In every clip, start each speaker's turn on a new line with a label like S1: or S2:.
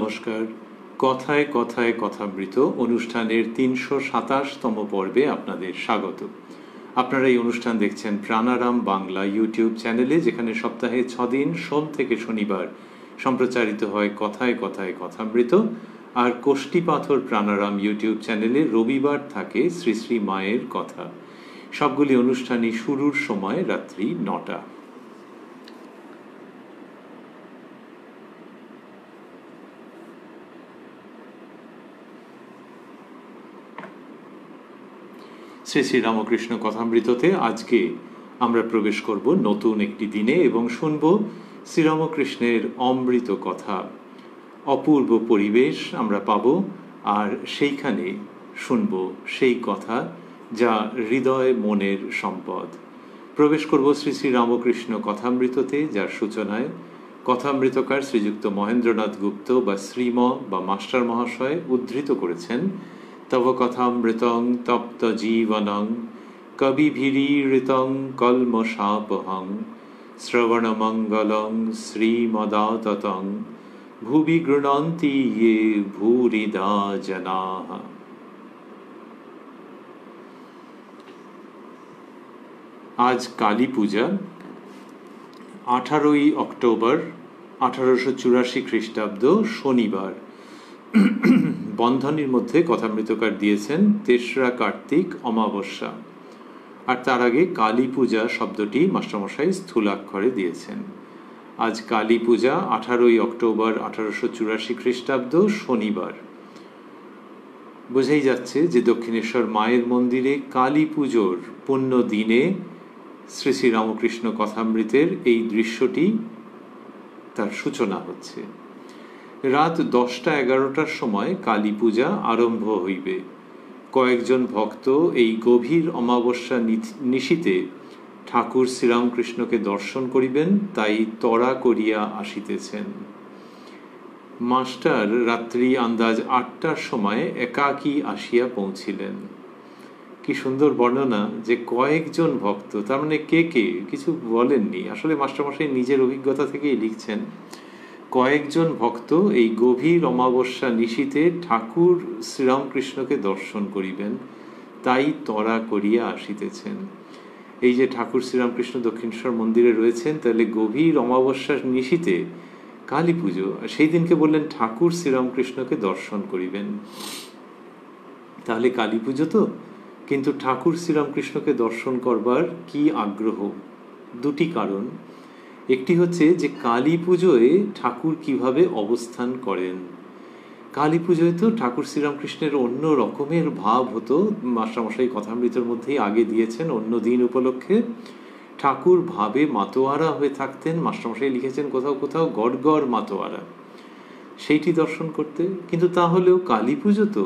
S1: নমস্কার। কথায় কথায় কথামৃত অনুষ্ঠানের ৩২৭তম পর্বে আপনাদের স্বাগত। আপনারা এই অনুষ্ঠান দেখছেন প্রাণারাম বাংলা ইউটিউব চ্যানেলে, যেখানে সপ্তাহে ৬ দিন সোম থেকে শনিবার সম্প্রচারিত হয় কথায় কথায় কথামৃত, আর কোষ্ঠীপাথর প্রাণারাম ইউটিউব চ্যানেলে রবিবার থাকে শ্রী শ্রী মায়ের কথা। সবগুলি অনুষ্ঠানই শুরুর সময় রাত্রি ৯টা। শ্রী শ্রী রামকৃষ্ণ কথামৃততে আজকে আমরা প্রবেশ করব নতুন একটি দিনে এবং শুনব শ্রীরামকৃষ্ণের অমৃত কথা। অপূর্ব পরিবেশ আমরা পাব, আর সেইখানে শুনব সেই কথা যা হৃদয় মনের সম্পদ। প্রবেশ করব শ্রী শ্রী রামকৃষ্ণ কথামৃততে, যার সূচনায় কথামৃতকার শ্রীযুক্ত মহেন্দ্রনাথ গুপ্ত বা শ্রীম বা মাস্টার মহাশয় উদ্ধৃত করেছেন, তব কথামৃতং তপ্ত জীবনং কবিভিরীড়িতং কল্মষাপহং শ্রবণমঙ্গলং শ্রীমদাততং ভুবি গৃণন্তি ইয়ে ভূরিদা জনাঃ। আজ কালী পূজা, 18ই অক্টোবর 1884 খ্রিস্টাব্দ, শনিবার। বন্ধনীর মধ্যে কথামৃতকার দিয়েছেন 3রা কার্তিক অমাবস্যা, আর তার আগে কালী পূজা শব্দটি মাস্টারমশাই স্থূলাক্ষরে দিয়েছেন। আজ কালী পূজা 18ই অক্টোবর 1884 খ্রিস্টাব্দ, শনিবার। বোঝাই যাচ্ছে যে দক্ষিণেশ্বর মায়ের মন্দিরে কালী পুজোর পুণ্য দিনে শ্রী শ্রী রামকৃষ্ণ কথামৃতের এই দৃশ্যটি তার সূচনা হচ্ছে। রাত 10টা-11টার সময় কালী পূজা আরম্ভ হইবে। কয়েকজন ভক্ত এই গভীর অমাবস্যা নিশীতে ঠাকুর শ্রীরামকৃষ্ণকে দর্শন করিবেন, তাই তড়া করিয়া আসিতেছেন। মাস্টার রাত্রি আন্দাজ 8টার সময় একাকী আসিয়া পৌঁছিলেন। কি সুন্দর বর্ণনা, যে কয়েকজন ভক্ত, তার মানে কে কে কিছু বলেননি। আসলে মাস্টারমশাই নিজের অভিজ্ঞতা থেকেই লিখছেন। কয়েকজন ভক্ত এই গভীর অমাবস্যা নিশীতে ঠাকুর শ্রীরামকৃষ্ণকে দর্শন করিবেন, তাই তড়া করিয়া আসিতেছেন। এই যে ঠাকুর শ্রীরামকৃষ্ণ দক্ষিণেশ্বর মন্দিরে রয়েছেন, তাহলে গভীর অমাবস্যার নিশীতে কালী পুজো, সেই দিনকে বললেন ঠাকুর শ্রীরামকৃষ্ণকে দর্শন করিবেন। তাহলে কালী পুজো তো, কিন্তু ঠাকুর শ্রীরামকৃষ্ণকে দর্শন করবার কি আগ্রহ? দুটি কারণ। একটি হচ্ছে যে কালী পুজোয় ঠাকুর কিভাবে অবস্থান করেন। কালী পুজোয় তো ঠাকুর শ্রীরামকৃষ্ণের অন্য রকমের ভাব হতো। মাস্টারমশাই কথামৃতের মধ্যেই আগে দিয়েছেন, অন্য দিন উপলক্ষে ঠাকুর ভাবে মাতোয়ারা হয়ে থাকতেন। মাস্টারমশাই লিখেছেন কোথাও কোথাও গড়গড় মাতোয়ারা, সেইটি দর্শন করতে। কিন্তু তাহলেও কালী পুজো তো,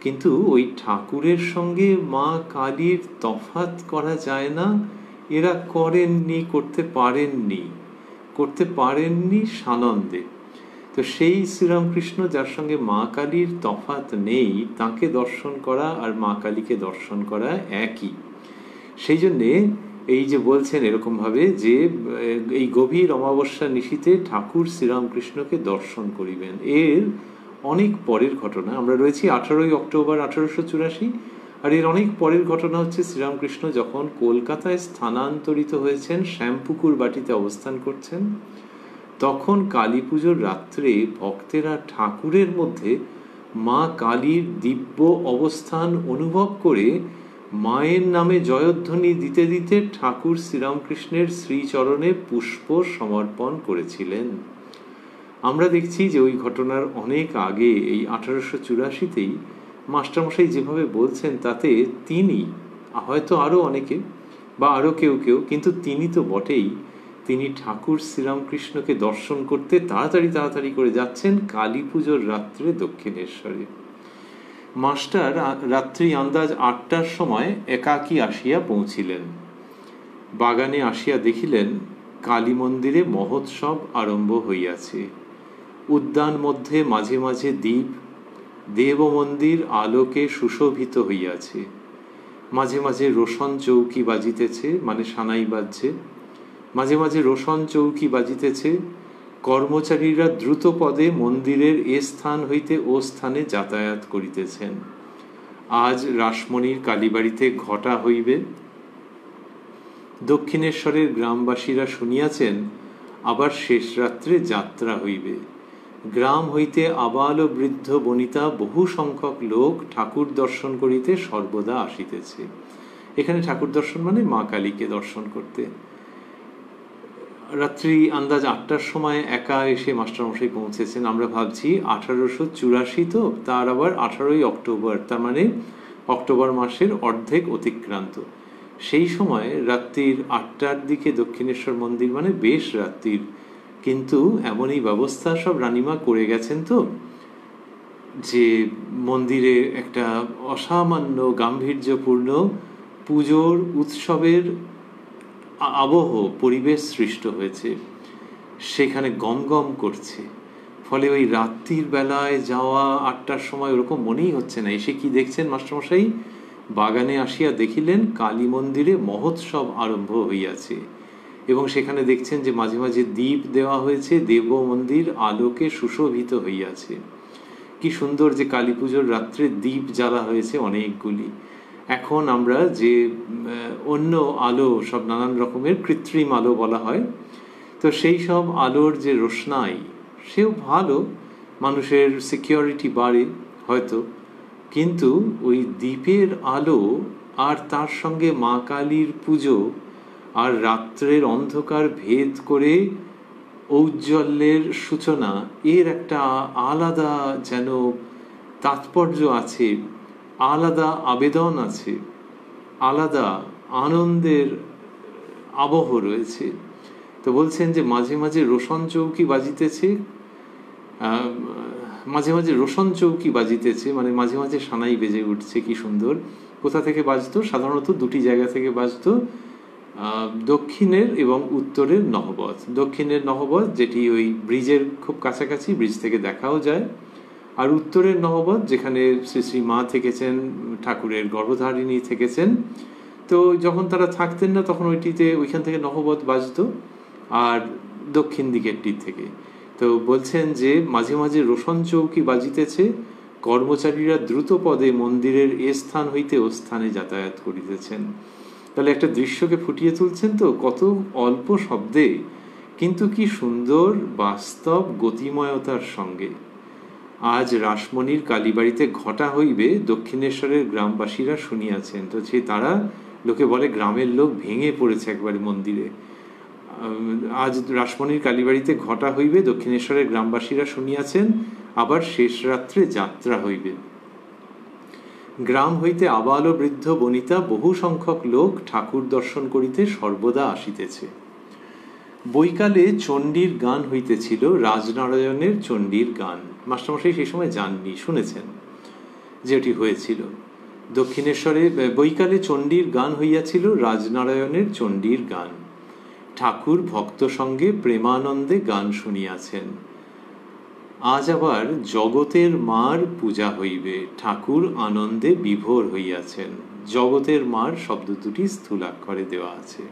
S1: কিন্তু ওই ঠাকুরের সঙ্গে মা কালীর তফাৎ করা যায় না। এরা করেননি, করতে পারেননি সানন্দে। তো সেই শ্রীরামকৃষ্ণ যার সঙ্গে মা কালীর তফাৎ নেই, তাকে দর্শন করা আর মা কালীকে দর্শন করা একই। সেই জন্যে এই যে বলছেন এরকমভাবে যে এই গভীর অমাবস্যা নিশীতে ঠাকুর শ্রীরামকৃষ্ণকে দর্শন করিবেন, এর অনেক পরের ঘটনা। আমরা রয়েছি 18ই অক্টোবর 1884, আর এর অনেক পরের ঘটনা হচ্ছে শ্রীরামকৃষ্ণ যখন কলকাতায় স্থানান্তরিত হয়েছেন, শ্যামপুকুর বাটিতে অবস্থান করছেন, তখন কালী পুজোর রাত্রে ভক্তেরা ঠাকুরের মধ্যে মা কালীর দিব্য অবস্থান অনুভব করে মায়ের নামে জয়ধ্বনি দিতে দিতে ঠাকুর শ্রীরামকৃষ্ণের শ্রীচরণে পুষ্প সমর্পণ করেছিলেন। আমরা দেখছি যে ওই ঘটনার অনেক আগে, এই 1884তেই মাস্টারমশাই যেভাবে বলছেন, তাতে তিনি, হয়তো আরও অনেকে বা আরও কেউ কেউ, কিন্তু তিনি তো বটেই, তিনি ঠাকুর শ্রীরামকৃষ্ণকে দর্শন করতে তাড়াতাড়ি করে যাচ্ছেন কালী পুজোর রাত্রে দক্ষিণেশ্বরে। মাস্টার রাত্রি আন্দাজ 8টার সময় একাকী আসিয়া পৌঁছিলেন। বাগানে আসিয়া দেখিলেন কালী মন্দিরে মহোৎসব আরম্ভ হইয়াছে। উদ্যান মধ্যে মাঝে মাঝে দ্বীপ, দেব মন্দির আলোকে সুশোভিত হইয়াছে। মাঝে মাঝে রোশন চৌকি বাজিতেছে, মানে সানাই বাজছে। মাঝে মাঝে রোশন চৌকি বাজিতেছে, কর্মচারীরা দ্রুত পদে মন্দিরের এ স্থান হইতে ও স্থানে যাতায়াত করিতেছেন। আজ রাসমণির কালীবাড়িতে ঘটা হইবে। দক্ষিণেশ্বরের গ্রামবাসীরা শুনিয়াছেন, আবার শেষ রাত্রে যাত্রা হইবে। গ্রাম হইতে আবাল ও বৃদ্ধ বনিতা বহু সংখ্যক লোক ঠাকুর দর্শন করিতে সর্বদা আসিতেছে। এখানে ঠাকুর দর্শন মানে মা কালীকে দর্শন করতে। রাত্রি আন্দাজ 8টার সময় একা এসে মাস্টারমশাই পৌঁছেছেন। আমরা ভাবছি 1884 তো, তার আবার 18ই অক্টোবর, তার মানে অক্টোবর মাসের অর্ধেক অতিক্রান্ত। সেই সময় রাত্রির 8টার দিকে দক্ষিণেশ্বর মন্দির মানে বেশ রাত্রির, কিন্তু এমনই ব্যবস্থা সব রানীমা করে গেছেন তো, যে মন্দিরে একটা অসামান্য গাম্ভীর্যপূর্ণ পুজোর উৎসবের আবহ পরিবেশ সৃষ্ট হয়েছে। সেখানে গম গম করছে, ফলে ওই রাত্রির বেলায় যাওয়া 8টার সময় ওরকম মনেই হচ্ছে না। এসে কি দেখছেন মাস্টারমশাই? বাগানে আসিয়া দেখিলেন কালী মন্দিরে মহোৎসব আরম্ভ হইয়াছে, এবং সেখানে দেখছেন যে মাঝে মাঝে দীপ দেওয়া হয়েছে, দেব মন্দির আলোকে সুশোভিত হইয়াছে। কি সুন্দর যে কালী পুজোর রাত্রে দীপ জ্বালা হয়েছে অনেকগুলি। এখন আমরা যে অন্য আলো, সব নানান রকমের কৃত্রিম আলো বলা হয়, তো সেই সব আলোর যে রোশনাই, সেও ভালো, মানুষের সিকিউরিটি বাড়ে হয়তো, কিন্তু ওই দ্বীপের আলো আর তার সঙ্গে মা কালীর পুজো আর রাত্রের অন্ধকার ভেদ করে ঔজ্জ্বল্যের সূচনা, এর একটা আলাদা যেন তাৎপর্য আছে, আলাদা আবেদন আছে, আলাদা আনন্দের আবহ রয়েছে। তো বলছেন যে মাঝে মাঝে রোশন চৌকি বাজিতেছে, মাঝে মাঝে রোশন চৌকি বাজিতেছে মানে মাঝে মাঝে সানাই বেজে উঠছে। কি সুন্দর! কোথা থেকে বাজতো? সাধারণত দুটি জায়গা থেকে বাজতো, দক্ষিণের এবং উত্তরের নহবত। দক্ষিণের নহবত যেটি ওই ব্রিজের খুব কাছাকাছি, ব্রিজ থেকে দেখাও যায়, আর উত্তরের নহবত যেখানে শ্রী শ্রী মা থেকেছেন, ঠাকুরের গর্ভধারিণী থেকেছেন। তো যখন তারা থাকতেন না তখন ওইখান থেকে নহবত বাজতো, আর দক্ষিণ দিকেরটির থেকে। তো বলছেন যে মাঝে মাঝে রোশন চৌকি বাজিতেছে, কর্মচারীরা দ্রুত পদে মন্দিরের এ স্থান হইতে ও স্থানে যাতায়াত করিতেছেন। তাহলে একটা দৃশ্যকে ফুটিয়ে তুলছেন তো কত অল্প শব্দে, কিন্তু কি সুন্দর বাস্তব গতিময়তার সঙ্গে। আজ রাসমণির কালীবাড়িতে ঘটা হইবে, দক্ষিণেশ্বরের গ্রামবাসীরা শুনিয়াছেন। তো সে তারা, লোকে বলে গ্রামের লোক ভেঙে পড়েছে একবারে মন্দিরে। আজ রাসমণির কালীবাড়িতে ঘটা হইবে, দক্ষিণেশ্বরের গ্রামবাসীরা শুনিয়াছেন, আবার শেষ রাত্রে যাত্রা হইবে। গ্রাম হইতে আবাল ও বৃদ্ধ বনিতা বহু সংখ্যক লোক ঠাকুর দর্শন করিতে সর্বদা আসিতেছে। বৈকালে চণ্ডীর গান হইতেছিল, রাজনারায়ণের চণ্ডীর গান। মাস্টারমশাই সেই সময় যাননি, শুনেছেন যেটি হয়েছিল। দক্ষিণেশ্বরে বৈকালে চণ্ডীর গান হইয়াছিল, রাজনারায়ণের চণ্ডীর গান। ঠাকুর ভক্ত সঙ্গে প্রেমানন্দে গান শুনিয়াছেন। আজ আবার জগতের মার পূজা হইবে, ঠাকুর আনন্দে বিভোর হইয়াছেন। জগতের মার শব্দ দুটি স্থূলাক্ষরে দেওয়া আছে।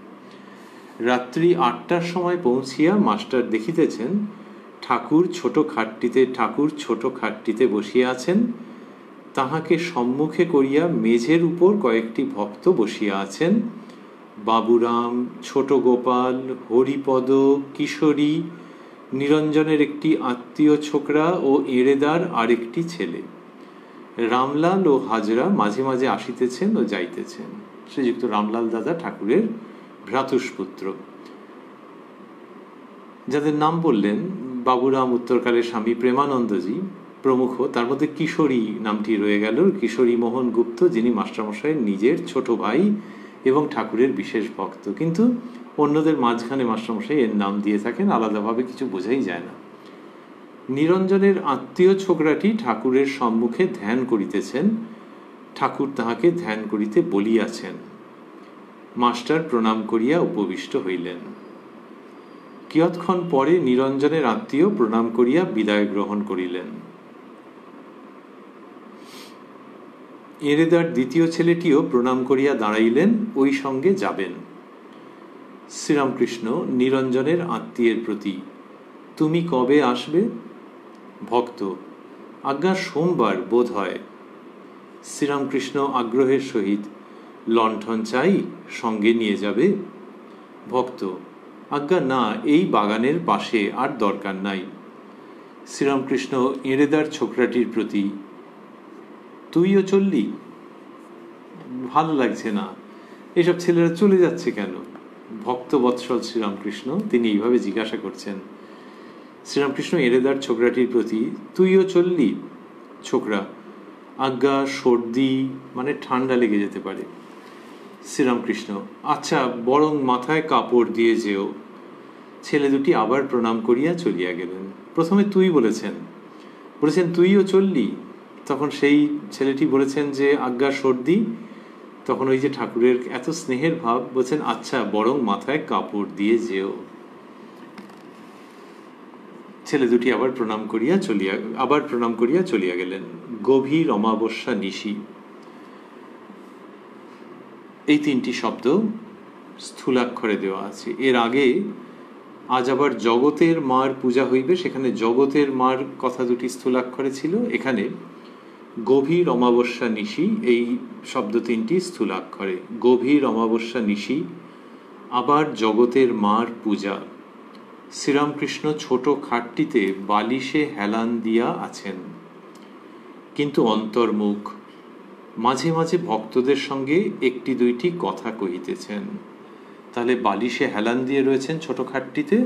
S1: রাত্রি 8টার সময় পৌঁছিয়া মাস্টার দেখিতেছেন ঠাকুর ছোট খাটটিতে বসিয়া আছেন। তাহাকে সম্মুখে করিয়া মেঝের উপর কয়েকটি ভক্ত বসিয়া আছেন। বাবুরাম, ছোট গোপাল, হরিপদ, কিশোরী, নিরঞ্জনের একটি আত্মীয় ছোকরা ও এড়েদার আরেকটি ছেলে। রামলাল ও হাজরা মাঝে মাঝে আসিতেছেন ও যাইতেছেন। শ্রীযুক্ত রামলাল দাদা ঠাকুরের ভ্রাতুষ্পুত্র, যাদের নাম বললেন বাবুরাম, উত্তরকালের স্বামী প্রেমানন্দজি প্রমুখ। তার মধ্যে কিশোরী নামটি রয়ে গেল, কিশোরী মোহন গুপ্ত, যিনি মাস্টারমশাইয়ের নিজের ছোট ভাই এবং ঠাকুরের বিশেষ ভক্ত। কিন্তু অন্যদের মাঝখানে মাস্টারমশাই এর নাম দিয়ে থাকেন, আলাদাভাবে কিছু বোঝাই যায় না। নিরঞ্জনের আত্মীয় ছোকরাটি ঠাকুরের সম্মুখে ধ্যান করিতেছেন। ঠাকুর তাহাকে ধ্যান করিতে বলিয়াছেন। মাস্টার প্রণাম করিয়া উপবিষ্ট হইলেন। কিয়ৎক্ষণ পরে নিরঞ্জনের আত্মীয় প্রণাম করিয়া বিদায় গ্রহণ করিলেন। এরেদার দ্বিতীয় ছেলেটিও প্রণাম করিয়া দাঁড়াইলেন, ওই সঙ্গে যাবেন। শ্রীরামকৃষ্ণ নিরঞ্জনের আত্মীয়ের প্রতি তুমি কবে আসবে? ভক্ত: আজ্ঞা সোমবার বোধ হয়। শ্রীরামকৃষ্ণ আগ্রহের সহিত: লণ্ঠন চাই, সঙ্গে নিয়ে যাবে? ভক্ত: আজ্ঞা না, এই বাগানের পাশে, আর দরকার নাই। শ্রীরামকৃষ্ণ এঁড়েদার ছোকরাটির প্রতি: তুইও চললি? ভালো লাগছে না, এসব ছেলেরা চলে যাচ্ছে কেন? ভক্তবৎসল শ্রীরামকৃষ্ণ তিনি এইভাবে জিজ্ঞাসা করছেন। শ্রীরামকৃষ্ণ এঁড়েদার ছোকরাটির প্রতি: তুইও চললি? ছোকরা: আজ্ঞা সর্দি, মানে ঠান্ডা লেগে যেতে পারে। শ্রীরামকৃষ্ণ: আচ্ছা, বরং মাথায় কাপড় দিয়ে যেও। ছেলে দুটি আবার প্রণাম করিয়া চলিয়া গেলেন। প্রথমে তুই বলেছেন তুইও চললি? তখন সেই ছেলেটি বলেছেন যে আজ্ঞা সর্দি। তখন ওই যে ঠাকুরের এত স্নেহের ভাব, বলছেন আচ্ছা, বরং মাথায় কাপড় দিয়ে যেও। ছেলে দুটি আবার প্রণাম করিয়া চলিয়া গেলেন। গভীর অমাবস্যা নিশি, এই তিনটি শব্দ স্থূলাক্ষরে দেওয়া আছে। এর আগে আজ আবার জগতের মার পূজা হইবে, সেখানে জগতের মার কথা দুটি স্থূলাক্ষরে ছিল। এখানে গভীর অমাবস্যা নিশি, এই শব্দ তিনটি স্থূলাক্ষরে। গভীর অমাবস্যা নিশি, আবার জগতের মার পূজা। শ্রীরামকৃষ্ণ ছোট খাটটিতে বালিশে হেলান দিয়া আছেন, কিন্তু অন্তর্মুখ। মাঝে মাঝে ভক্তদের সঙ্গে একটি দুইটি কথা কহিতেছেন। তাহলে বালিশে হেলান দিয়ে রয়েছেন ছোট খাটটিতে,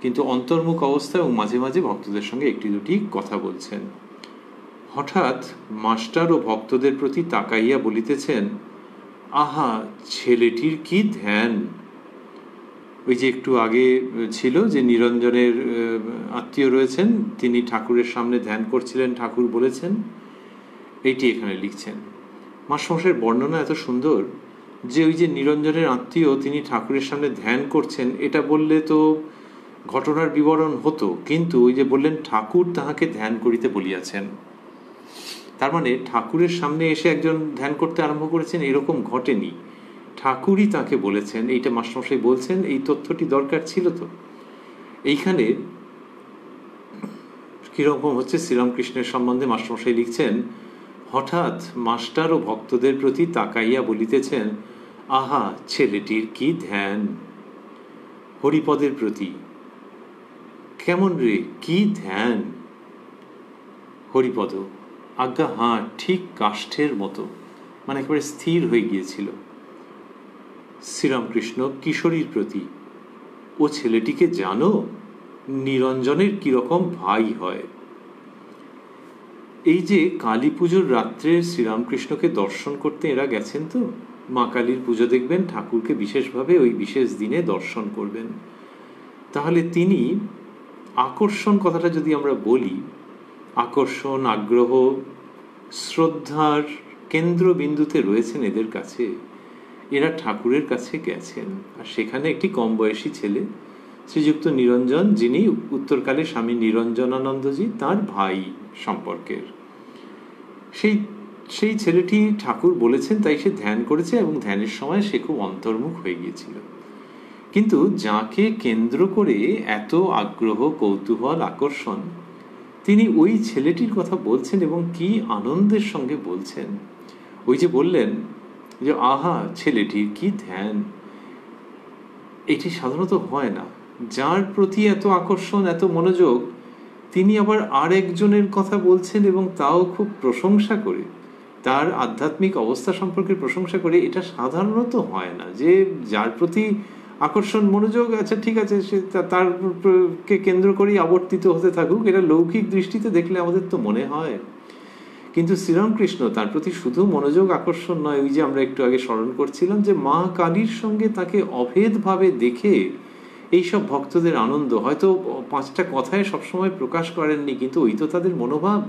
S1: কিন্তু অন্তর্মুখ অবস্থা, এবং মাঝে মাঝে ভক্তদের সঙ্গে একটি দুটি কথা বলছেন। হঠাৎ মাস্টার ও ভক্তদের প্রতি তাকাইয়া বলিতেছেন, আহা, ছেলেটির কি ধ্যান! ওই যে একটু আগে ছিল যে নিরঞ্জনের আত্মীয় রয়েছেন, তিনি ঠাকুরের সামনে ধ্যান করছিলেন, ঠাকুর বলেছেন, এইটি এখানে লিখছেন। মাস্টারমশাইয়ের বর্ণনা এত সুন্দর যে ওই যে নিরঞ্জনের আত্মীয় তিনি ঠাকুরের সামনে ধ্যান করছেন, এটা বললে তো ঘটনার বিবরণ হতো, কিন্তু ওই যে বললেন ঠাকুর তাহাকে ধ্যান করিতে বলিয়াছেন। তার মানে ঠাকুরের সামনে এসে একজন ধ্যান করতে আরম্ভ করেছেন, এরকম ঘটেনি, ঠাকুরই তাকে বলেছেন। এইটা মাস্টারমশাই বলছেন, এই তথ্যটি দরকার ছিল। তো এইখানে কিরকম হচ্ছে শ্রীরামকৃষ্ণের সম্বন্ধে মাস্টারমশাই লিখছেন, হঠাৎ মাস্টার ও ভক্তদের প্রতি তাকাইয়া বলিতেছেন, আহা, ছেলেটির কি ধ্যান! হরিপদের প্রতি, কেমন রে, কি ধ্যান! হরিপদ: আজ্ঞা হাঁ, ঠিক কাষ্ঠের মতো, মানে একেবারে স্থির হয়ে গিয়েছিল। শ্রীরামকৃষ্ণ কিশোরীর প্রতি: ও ছেলেটিকে জানো? নিরঞ্জনের কিরকম ভাই হয়। এই যে কালী পুজোর রাত্রে শ্রীরামকৃষ্ণকে দর্শন করতে এরা গেছেন, তো মা কালীর পুজো দেখবেন, ঠাকুরকে বিশেষভাবে ওই বিশেষ দিনে দর্শন করবেন। তাহলে তিনি আকর্ষণ কথাটা যদি আমরা বলি, আকর্ষণ, আগ্রহ, শ্রদ্ধার কেন্দ্রবিন্দুতে রয়েছেন এদের কাছে। এরা ঠাকুরের কাছে গেছেন, আর সেখানে একটি কম বয়সী ছেলে শ্রীযুক্ত নিরঞ্জন, যিনি উত্তরকালে স্বামী নিরঞ্জনানন্দজি তার ভাই সম্পর্কের, সেই ছেলেটি ঠাকুর বলেছেন তাই সে ধ্যান করেছে, এবং ধ্যানের সময় সে খুব অন্তর্মুখ হয়ে গিয়েছিল। কিন্তু যাকে কেন্দ্র করে এত আগ্রহ, কৌতূহল, আকর্ষণ, তিনি ওই ছেলেটির কথা বলছেন, এবং কি আনন্দের সঙ্গে বলছেন। ওই যে বললেন যে আহা, ছেলেটির কি ধ্যান! এটি সাধারণত হয় না। যার প্রতি এত আকর্ষণ, এত মনোযোগ, তিনি আবার আরেকজনের কথা বলছেন, এবং তাও খুব প্রশংসা করে, তার আধ্যাত্মিক অবস্থা সম্পর্কে প্রশংসা করে। এটা সাধারণত হয় না যে যার প্রতি আকর্ষণ, মনোযোগ, আচ্ছা ঠিক আছে, সে তারকে কেন্দ্র করেই আবর্তিত হতে থাকুক, এটা লৌকিক দৃষ্টিতে দেখলে আমাদের তো মনে হয়। কিন্তু শ্রীরামকৃষ্ণ তার প্রতি শুধু মনোযোগ, আকর্ষণ নয়, ওই যে আমরা একটু আগে স্মরণ করছিলাম যে মা কালীর সঙ্গে তাকে অভেদভাবে দেখে এইসব ভক্তদের আনন্দ হয়তো 5টা কথায় সবসময় প্রকাশ করেননি, কিন্তু ওই তো তাদের মনোভাব।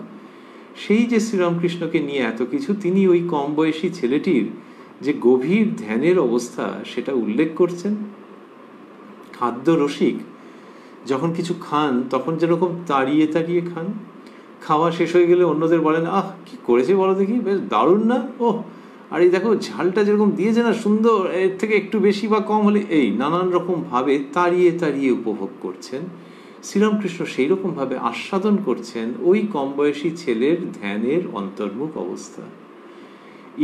S1: সেই যে শ্রীরামকৃষ্ণকে নিয়ে এত কিছু, তিনি ওই কম বয়সী ছেলেটির যে গভীর ধ্যানের অবস্থা সেটা উল্লেখ করছেন। খাদ্য রসিক যখন কিছু খান তখন যেরকম তাড়িয়ে তাড়িয়ে খান, খাওয়া শেষ হয়ে গেলে অন্যদের বলেন, আহ কি করেছে বলো দেখি, বেশ দারুণ না, ও আর এই দেখো ঝালটা যেরকম দিয়েছে না, সুন্দর, এর থেকে একটু বেশি বা কম হলে, এই নানান রকম ভাবে তাড়িয়ে তাড়িয়ে উপভোগ করছেন। শ্রীরামকৃষ্ণ সেই রকমভাবে আস্বাদন করছেন ওই কম বয়সী ছেলের ধ্যানের অন্তর্মুখ অবস্থা।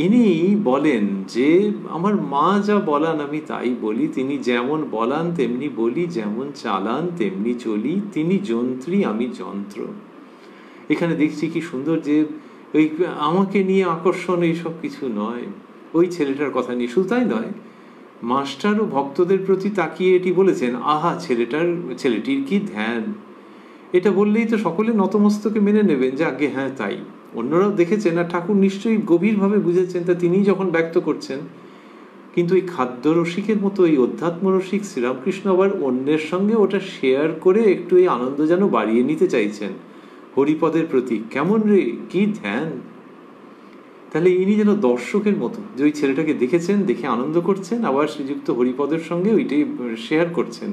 S1: ইনি বলেন যে আমার মা যা বলান আমি তাই বলি, তিনি যেমন বলান তেমনি বলি, যেমন চালান তেমনি চলি, তিনি যন্ত্রী আমি যন্ত্র। এখানে দেখছি কি সুন্দর যে ওই আমাকে নিয়ে আকর্ষণ এইসব কিছু নয়, ওই ছেলেটার কথা নিয়ে। শুধু তাই নয়, মাস্টার ও ভক্তদের প্রতি তাকিয়ে এটি বলেছেন, আহা ছেলেটির কি ধ্যান। এটা বললেই তো সকলে নতমস্তকে মেনে নেবেন যে আগে হ্যাঁ তাই। অন্যরাও দেখেছেন আর ঠাকুর নিশ্চয়ই গভীরভাবে বুঝেছেন, তা তিনিই যখন ব্যক্ত করছেন। কিন্তু এই খাদ্য রসিকের মতো এই অধ্যাত্ম রসিক শ্রীরামকৃষ্ণ আবার অন্যের সঙ্গে ওটা শেয়ার করে একটু এই আনন্দ যেন বাড়িয়ে নিতে চাইছেন হরিপদের প্রতি। কেমন রে, কি ধ্যান! তাহলে ইনি যেন দর্শকের মতো, যে ওই ছেলেটাকে দেখেছেন, দেখে আনন্দ করছেন, আবার শ্রীযুক্ত হরিপদের সঙ্গে ওইটাই শেয়ার করছেন।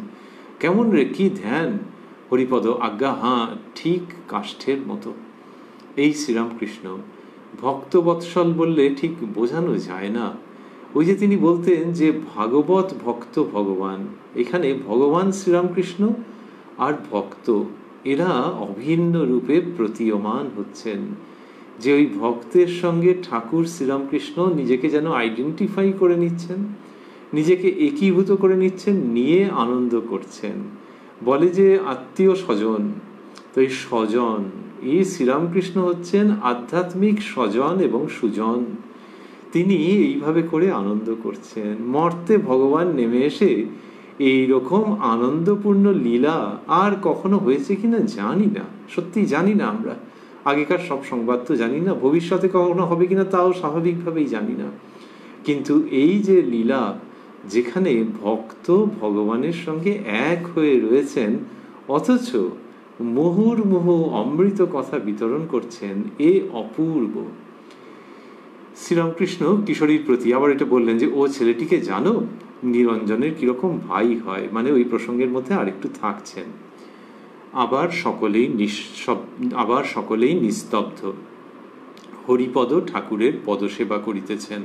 S1: কেমন রে, কি ধ্যান! হরিপদ আজ্ঞা হাঁ, ঠিক কাষ্ঠের মতো। এই শ্রীরামকৃষ্ণ ভক্তবৎসল বললে ঠিক বোঝানো যায় না। ওই যে তিনি বলতেন যে ভাগবত ভক্ত ভগবান, এখানে ভগবান শ্রীরামকৃষ্ণ আর ভক্ত এরা অভিন্ন রূপে প্রতীয়মান হচ্ছেন। যে ওই ভক্তের সঙ্গে ঠাকুর শ্রীরামকৃষ্ণ নিজেকে যেন আইডেন্টিফাই করে নিচ্ছেন, নিজেকে একীভূত করে নিচ্ছেন, নিয়ে আনন্দ করছেন। বলে যে আত্মীয় স্বজন, তো এই স্বজন, এই শ্রীরামকৃষ্ণ হচ্ছেন আধ্যাত্মিক স্বজন এবং সুজন। তিনি এইভাবে করে আনন্দ করছেন। মর্তে ভগবান নেমে এসে এইরকম আনন্দপূর্ণ লীলা আর কখনো হয়েছে কিনা জানি না, সত্যি জানি না। আমরা আগেকার সব সংবাদ তো জানি না, ভবিষ্যতে কখনো হবে কিনা তাও স্বাভাবিকভাবেই জানি না। কিন্তু এই যে লীলা, যেখানে ভক্ত ভগবানের সঙ্গে এক হয়ে রয়েছেন, অথচ মুহুর্মুহু অমৃত কথা বিতরণ করছেন, এ অপূর্ব। শ্রীরামকৃষ্ণ কিশোরীর প্রতি আবার এটা বললেন যে ও ছেলেটিকে জানো, নিরঞ্জনের কিরকম ভাই হয়, মানে ওই প্রসঙ্গের মধ্যে আরেকটু থাকছেন। আবার সকলেই নিস্তব্ধ। হরিপদ ঠাকুরের পদসেবা করিতেছেন।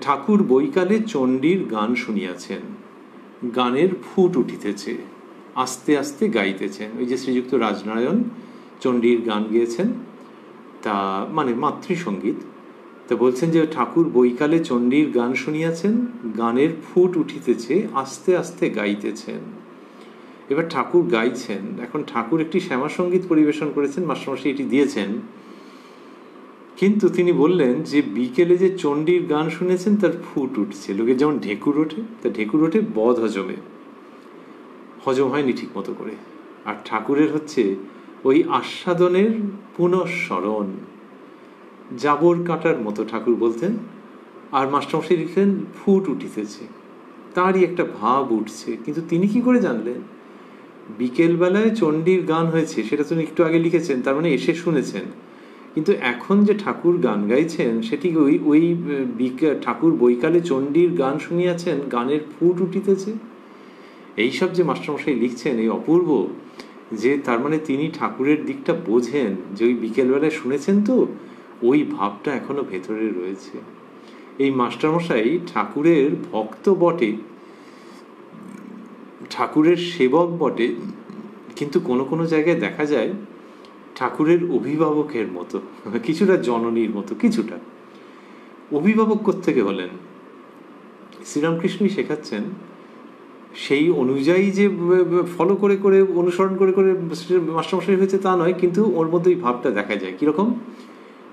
S1: ঠাকুর বৈকালে চণ্ডীর গান শুনিয়াছেন, গানের ফুট উঠিতেছে, আস্তে আস্তে গাইতেছেন। ওই যে শ্রীযুক্ত রাজনারায়ণ চণ্ডীর গান গেয়েছেন, তা মানে মাতৃসঙ্গীত। তা বলছেন যে ঠাকুর বৈকালে চণ্ডীর গান শুনিয়াছেন, গানের ফুট উঠিতেছে, আস্তে আস্তে গাইতেছেন। এবার ঠাকুর গাইছেন। এখন ঠাকুর একটি শ্যামা সঙ্গীত পরিবেশন করেছেন, মাস্টারমশাই এটি দিয়েছেন। কিন্তু তিনি বললেন যে বিকেলে যে চণ্ডীর গান শুনেছেন তার ফুট উঠছে। লোকের যেমন ঢেকুর ওঠে, তা ঢেকুর ওঠে বদ হজমে, হজম হয়নি ঠিক মতো করে। আর ঠাকুরের হচ্ছে ওই আস্বাদনের পুনঃস্মরণ, জাবর কাটার মতো ঠাকুর বলতেন। আর মাস্টারমশাই লিখলেন ফুট উঠিতেছে, তারই একটা ভাব উঠছে। কিন্তু তিনি কি করে জানলেন? বিকেলবেলায় চণ্ডীর গান হয়েছে সেটা তো একটু আগে লিখেছেন, তার মানে এসে শুনেছেন। কিন্তু এখন যে ঠাকুর গান গাইছেন সেটি ওই ঠাকুর বৈকালে চণ্ডীর গান শুনিয়াছেন, গানের ফুট উঠিতেছে। এইসব যে মাস্টারমশাই লিখছেন, এই অপূর্ব, যে তার মানে তিনি ঠাকুরের দিকটা বোঝেন, যে ওই বিকেলবেলায় শুনেছেন, তো ওই ভাবটা এখনো ভেতরে রয়েছে। এই মাস্টারমশাই ঠাকুরের ভক্ত বটে, ঠাকুরের সেবক বটে, কিন্তু কোনো কোনো জায়গায় দেখা যায় ঠাকুরের অভিভাবকের মতো, কিছুটা জননীর মতো। কিছুটা অভিভাবক কোত্থেকে হলেন? শ্রীরামকৃষ্ণই শেখাচ্ছেন। সেই অনুযায়ী যে ফলো করে করে অনুসরণ করে করে মাস্টারমশাই হয়েছে তা নয়, কিন্তু ওর মধ্যে ওই ভাবটা দেখা যায়। কিরকম?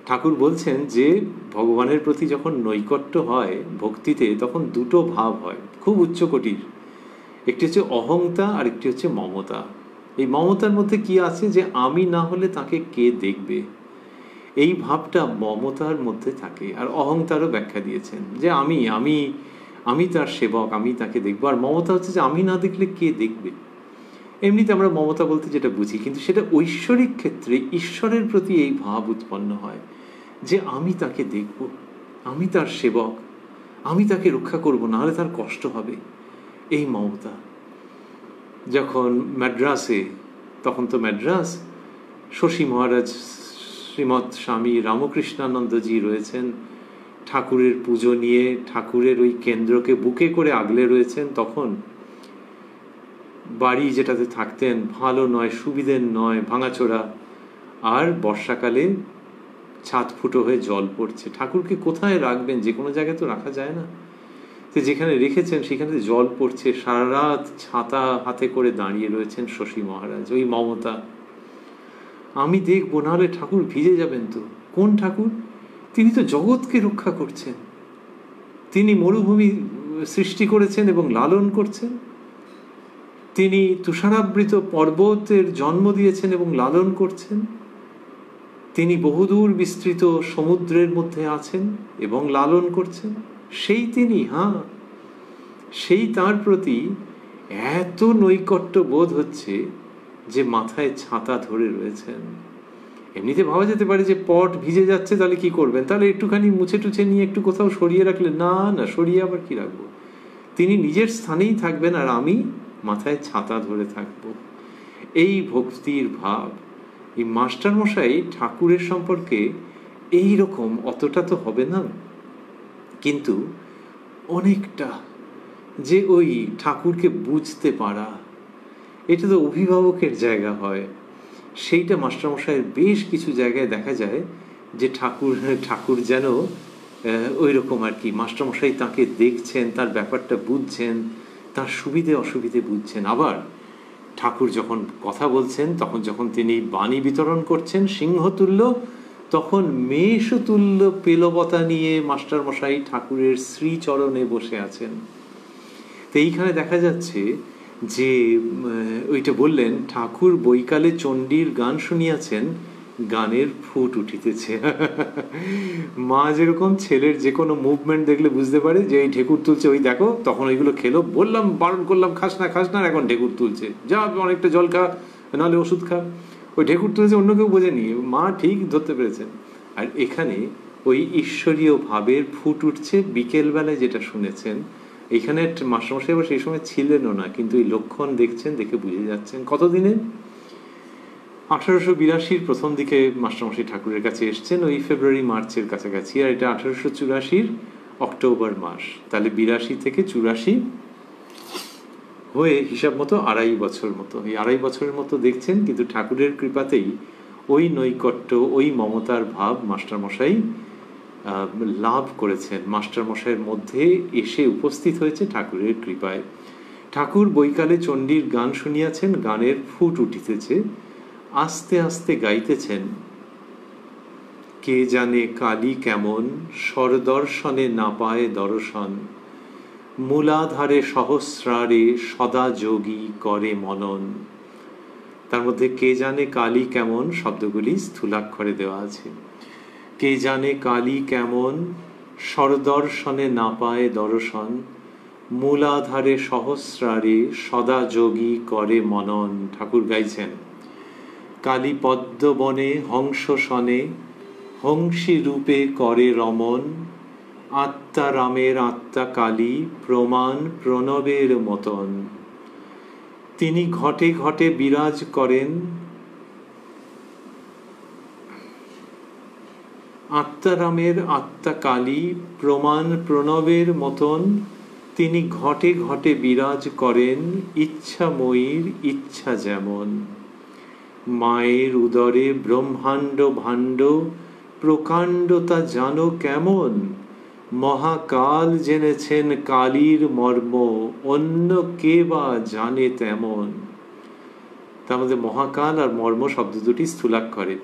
S1: ঠাকুর বলছেন যে ভগবানের প্রতি যখন নৈকট্য হয় ভক্তিতে, তখন দুটো ভাব হয় খুব উচ্চকোটির। একটি হচ্ছে অহংতা, আর একটি হচ্ছে মমতা। এই মমতার মধ্যে কি আছে? যে আমি না হলে তাকে কে দেখবে, এই ভাবটা মমতার মধ্যে থাকে। আর অহংতারও ব্যাখ্যা দিয়েছেন যে আমি আমি আমি তার সেবক, আমি তাকে দেখবো। আর মমতা হচ্ছে যে আমি না দেখলে কে দেখবে। এমনিতে আমরা মমতা বলতে যেটা বুঝি, কিন্তু সেটা ঐশ্বরিক ক্ষেত্রে ঈশ্বরের প্রতি এই ভাব উৎপন্ন হয় যে আমি তাকে দেখব, আমি তার সেবক, আমি তাকে রক্ষা করব, নাহলে তার কষ্ট হবে। এই মমতা। যখন ম্যাড্রাসে, তখন তো ম্যাড্রাস, শশী মহারাজ শ্রীমৎ স্বামী রামকৃষ্ণানন্দজি রয়েছেন, ঠাকুরের পুজো নিয়ে ঠাকুরের ওই কেন্দ্রকে বুকে করে আগলে রয়েছেন। তখন বাড়ি যেটাতে থাকতেন ভালো নয়, সুবিধের নয়, ভাঙাচোরা, আর বর্ষাকালে ছাদ ফুটো হয়ে জল পড়ছে। ঠাকুরকে কোথায় রাখবেন? যে কোনো জায়গায় তো রাখা যায় না। তো যেখানে রেখেছেন সেখানে জল পড়ছে, সারা রাত ছাতা হাতে করে দাঁড়িয়ে রয়েছেন শশী মহারাজ, ওই মমতা। আমি দেখবো, নাহলে ঠাকুর ভিজে যাবেন তো। কোন ঠাকুর? তিনি তো জগৎকে রক্ষা করছেন, তিনি মরুভূমি সৃষ্টি করেছেন এবং লালন করছেন, তিনি তুষারাবৃত পর্বতের জন্ম দিয়েছেন এবং লালন করছেন, তিনি বহুদূর বিস্তৃত সমুদ্রের মধ্যে আছেন এবং লালন করছেন। সেই তিনি, হ্যাঁ, সেই তার প্রতি এত নৈকট্য বোধ হচ্ছে যে মাথায় ছাতা ধরে রয়েছেন। এমনিতে ভাবা যেতে পারে যে পট ভিজে যাচ্ছে, তাহলে কি করবেন? তাহলে একটুখানি মুছে টুছে নিয়ে একটু কোথাও সরিয়ে রাখলে। না না, সরিয়ে আবার কি রাখবো? তিনি নিজের স্থানেই থাকবেন আর আমি মাথায় ছাতা ধরে থাকবো। এই ভক্তির ভাব। এই মাস্টারমশাই ঠাকুরের সম্পর্কে এই রকম, অতটা তো হবে না, কিন্তু অনেকটা, যে ওই ঠাকুরকে বুঝতে পারা, এটা তো অভিভাবকের জায়গা হয়। সেইটা মাস্টারমশাইয়ের বেশ কিছু জায়গায় দেখা যায় যে ঠাকুর যেন ওই রকম আর কি। মাস্টারমশাই তাকে দেখছেন, তার ব্যাপারটা বুঝছেন, তার সুবিধে অসুবিধে বুঝছেন। আবার ঠাকুর যখন কথা বলছেন, তখন যখন তিনি বাণী বিতরণ করছেন সিংহতুল্য, তখন মেষতুল্য পেলবতা নিয়ে মাস্টারমশাই ঠাকুরের শ্রীচরণে বসে আছেন। তো এইখানে দেখা যাচ্ছে যে ওইটা বললেন, ঠাকুর বৈকালে চণ্ডীর গান শুনিয়াছেন, গানের ফুট উঠিতেছে। মা যেরকম ছেলের যে কোনো মুভমেন্ট দেখলে বুঝতে পারে যে এই ঢেকুর তুলছে, ওই দেখো, তখন ওইগুলো খেলো, বললাম, বারণ করলাম, খাস না খাস না, এখন ঢেকুর তুলছে, যা অনেকটা জল খা, নাহলে ওষুধ খা। ওই ঢেকুর তুলেছে, অন্য কেউ বোঝেনি, মা ঠিক ধরতে পেরেছেন। আর এখানে ওই ঈশ্বরীয় ভাবের ফুট উঠছে বিকেলবেলায়, যেটা শুনেছেন। এখানে মাস্টারমশাই সেই সময় ছিলেনও না, কিন্তু এই লক্ষণ দেখছেন, দেখে বুঝে যাচ্ছেন। কতদিনে? 1882 প্রথম দিকে মাস্টারমশাই ঠাকুরের কাছে এসছেন, ওই ফেব্রুয়ারি মার্চের কাছাকাছি। আর এটা 1884 অক্টোবর মাস। তাহলে 82 থেকে 84 হয়ে হিসাব মতো 2.5 বছর মতো। এই 2.5 বছরের মতো দেখছেন, কিন্তু ঠাকুরের কৃপাতেই ওই নৈকট্য, ওই মমতার ভাব মাস্টারমশাই লাভ করেছেন। মাস্টারমশাইয়ের মধ্যে এসে উপস্থিত হয়েছে ঠাকুরের কৃপায়। ঠাকুর বৈকালে চণ্ডীর গান শুনিয়াছেন, গানের ফুট উঠিতেছে, আস্তে আস্তে গাইতেছেন, কে জানে কালী কেমন, স্বরদর্শনে না পায় দর্শন, মূলাধারে সহস্রারে সদা যোগী করে মনন। তার মধ্যে কে জানে কালী কেমন শব্দগুলি স্থূলাক্ষরে দেওয়া আছে। কে জানে কালী কেমন, স্বরদর্শনে না পায় দর্শন, মূলাধারে সহস্রারে সদা যোগী করে মনন। ঠাকুর গাইছেন, কালী পদ্মবনে হংস সনে, হংসী রূপে করে রমন, আত্মা রামের আত্মা কালী, প্রমাণ প্রণবের মতন। তিনি ঘটে ঘটে বিরাজ করেন, আত্মারামের আত্মা কালী, প্রমাণ প্রণবের মতন। তিনি ঘটে ঘটে বিরাজ করেন, ইচ্ছাময়ীর ইচ্ছা যেমন। মায়ের উদরে ব্রহ্মাণ্ড ভাণ্ড, প্রকাণ্ডতা জানো কেমন, মহাকাল জেনেছেন কালীর মর্ম, অন্য কে বা জানে তেমন। তার মধ্যে মহাকাল আর মর্ম শব্দ দুটি স্থূলাক্ষরে।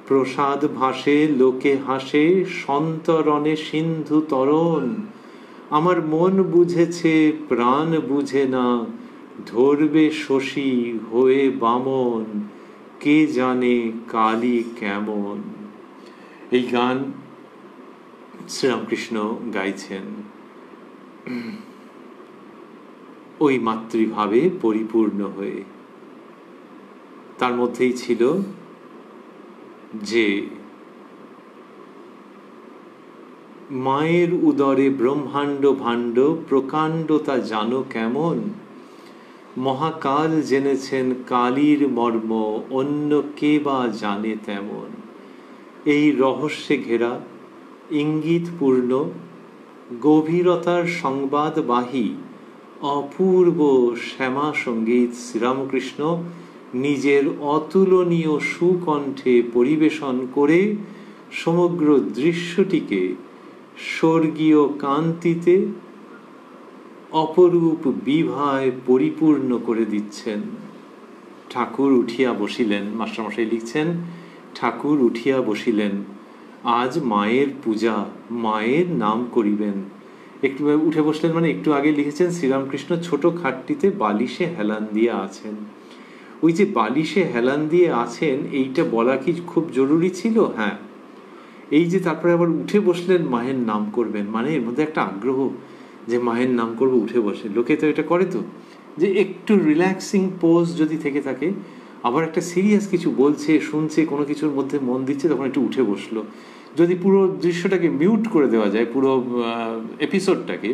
S1: প্রসাদ ভাসে লোকে হাসে, সন্তরণে সিন্ধু তরণ, আমার মন বুঝেছে প্রাণ বুঝে না, ধরবে শশী হয়ে বামন, কে জানে কালী কেমন। এই গান শ্রীরামকৃষ্ণ গাইছেন ওই মাতৃভাবে পরিপূর্ণ হয়ে। তার মধ্যেই ছিল যে মায়ের উদরে ব্রহ্মাণ্ড ভাণ্ড, প্রকাণ্ডতা জানো কেমন, মহাকাল জেনেছেন কালীর মর্ম, অন্য কে বা জানে তেমন। এই রহস্যে ঘেরা, ইঙ্গিতপূর্ণ, গভীরতার সংবাদবাহী অপূর্ব শ্যামা সঙ্গীত শ্রীরামকৃষ্ণ নিজের অতুলনীয় সুকণ্ঠে পরিবেশন করে সমগ্র দৃশ্যটিকে স্বর্গীয় কান্তিতে অপরূপ বিভায় পরিপূর্ণ করে দিচ্ছেন। ঠাকুর উঠিয়া বসিলেন, মাস্টারমশাই লিখছেন, ঠাকুর উঠিয়া বসিলেন, আজ মায়ের পূজা, মায়ের নাম করিবেন। একটু উঠে বসলেন মানে একটু আগে লিখেছেন শ্রীরামকৃষ্ণ ছোট খাটটিতে বালিশে হেলান দিয়ে আছেন। ওই যে বালিশে হেলান দিয়ে আছেন এইটা বলা কি খুব জরুরি ছিল? হ্যাঁ। এই যে তারপরে আবার উঠে বসলেন মায়ের নাম করবেন, মানে এর মধ্যে একটা আগ্রহ যে মায়ের নাম করবো, উঠে বসে। লোকে তো এটা করে তো, যে একটু রিল্যাক্সিং পোজ যদি থেকে থাকে, আবার একটা সিরিয়াস কিছু বলছে, শুনছে, কোনো কিছুর মধ্যে মন দিচ্ছে, তখন একটু উঠে বসলো। যদি পুরো দৃশ্যটাকে মিউট করে দেওয়া যায়, পুরো এপিসোডটাকে,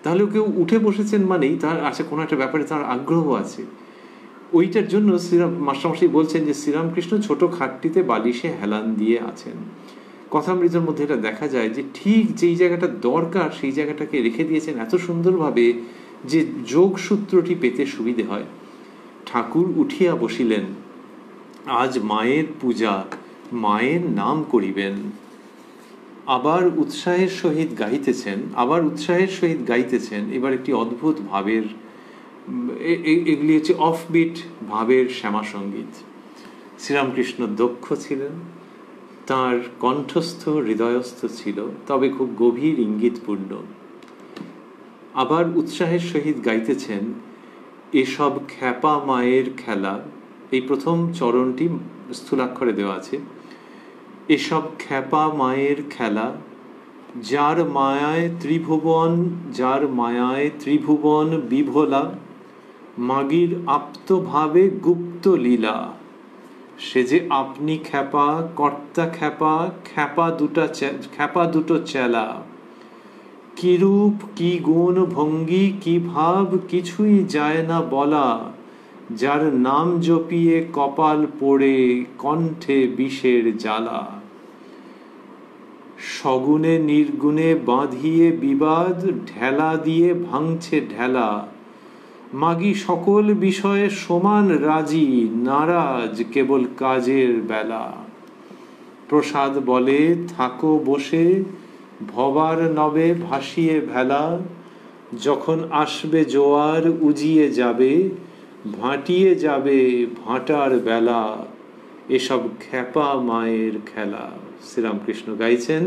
S1: তাহলে কেউ উঠে বসেছেন মানেই তার আছে কোনো একটা ব্যাপারে তার আগ্রহ আছে। ওইটার জন্য মাস্টারমশাই বলছেন যে শ্রীরামকৃষ্ণ ছোট খাটটিতে বালিশে হেলান দিয়ে আছেন। কথামৃতের মধ্যে এটা দেখা যায় যে ঠিক যেই জায়গাটা দরকার সেই জায়গাটাকে রেখে দিয়েছেন এত সুন্দরভাবে যে যোগসূত্রটি পেতে সুবিধে হয়। ঠাকুর উঠিয়া বসিলেন, আজ মায়ের পূজা, মায়ের নাম করিবেন। আবার উৎসাহের সহিত গাইতেছেন। এবার একটি অদ্ভুত ভাবের, এগুলি হচ্ছে অফবিট ভাবের শ্যামা সঙ্গীত। শ্রীরামকৃষ্ণ দক্ষ ছিলেন, তাঁর কণ্ঠস্থ হৃদয়স্থ ছিল, তবে খুব গভীর ইঙ্গিতপূর্ণ। আবার উৎসাহের সহিত গাইতেছেন, এসব খ্যাপা মায়ের খেলা। এই প্রথম চরণটি স্থূলাক্ষরে দেওয়া আছে। এসব খ্যাপা মায়ের খেলা, যার মায়ায় ত্রিভুবন বিভোলা, মাগির আপ্তভাবে গুপ্ত লীলা। সে যে আপনি খ্যাপা, কর্তা খ্যাপা, খ্যাপা দুটো চেলা। কি রূপ, কি গুণ, ভঙ্গি, কি ভাব, কিছুই যায় না বলা। যার নাম জপিয়ে কপাল পোড়ে, কণ্ঠে বিষের জ্বালা। সগুণে নির্গুণে বাঁধিয়ে বিবাদ, ঢেলা দিয়ে ভাঙছে ঢেলা। মাগি সকল বিষয়ে সমান রাজি, নারাজ কেবল কাজের বেলা। প্রসাদ বলে থাকো বসে, ভবার নবে ভাসিয়ে ভেলা। যখন আসবে জোয়ার উজিয়ে যাবে, ভাটিয়ে যাবে ভাটার বেলা। এসব খ্যাপা মায়ের খেলা। শ্রীরামকৃষ্ণ গাইছেন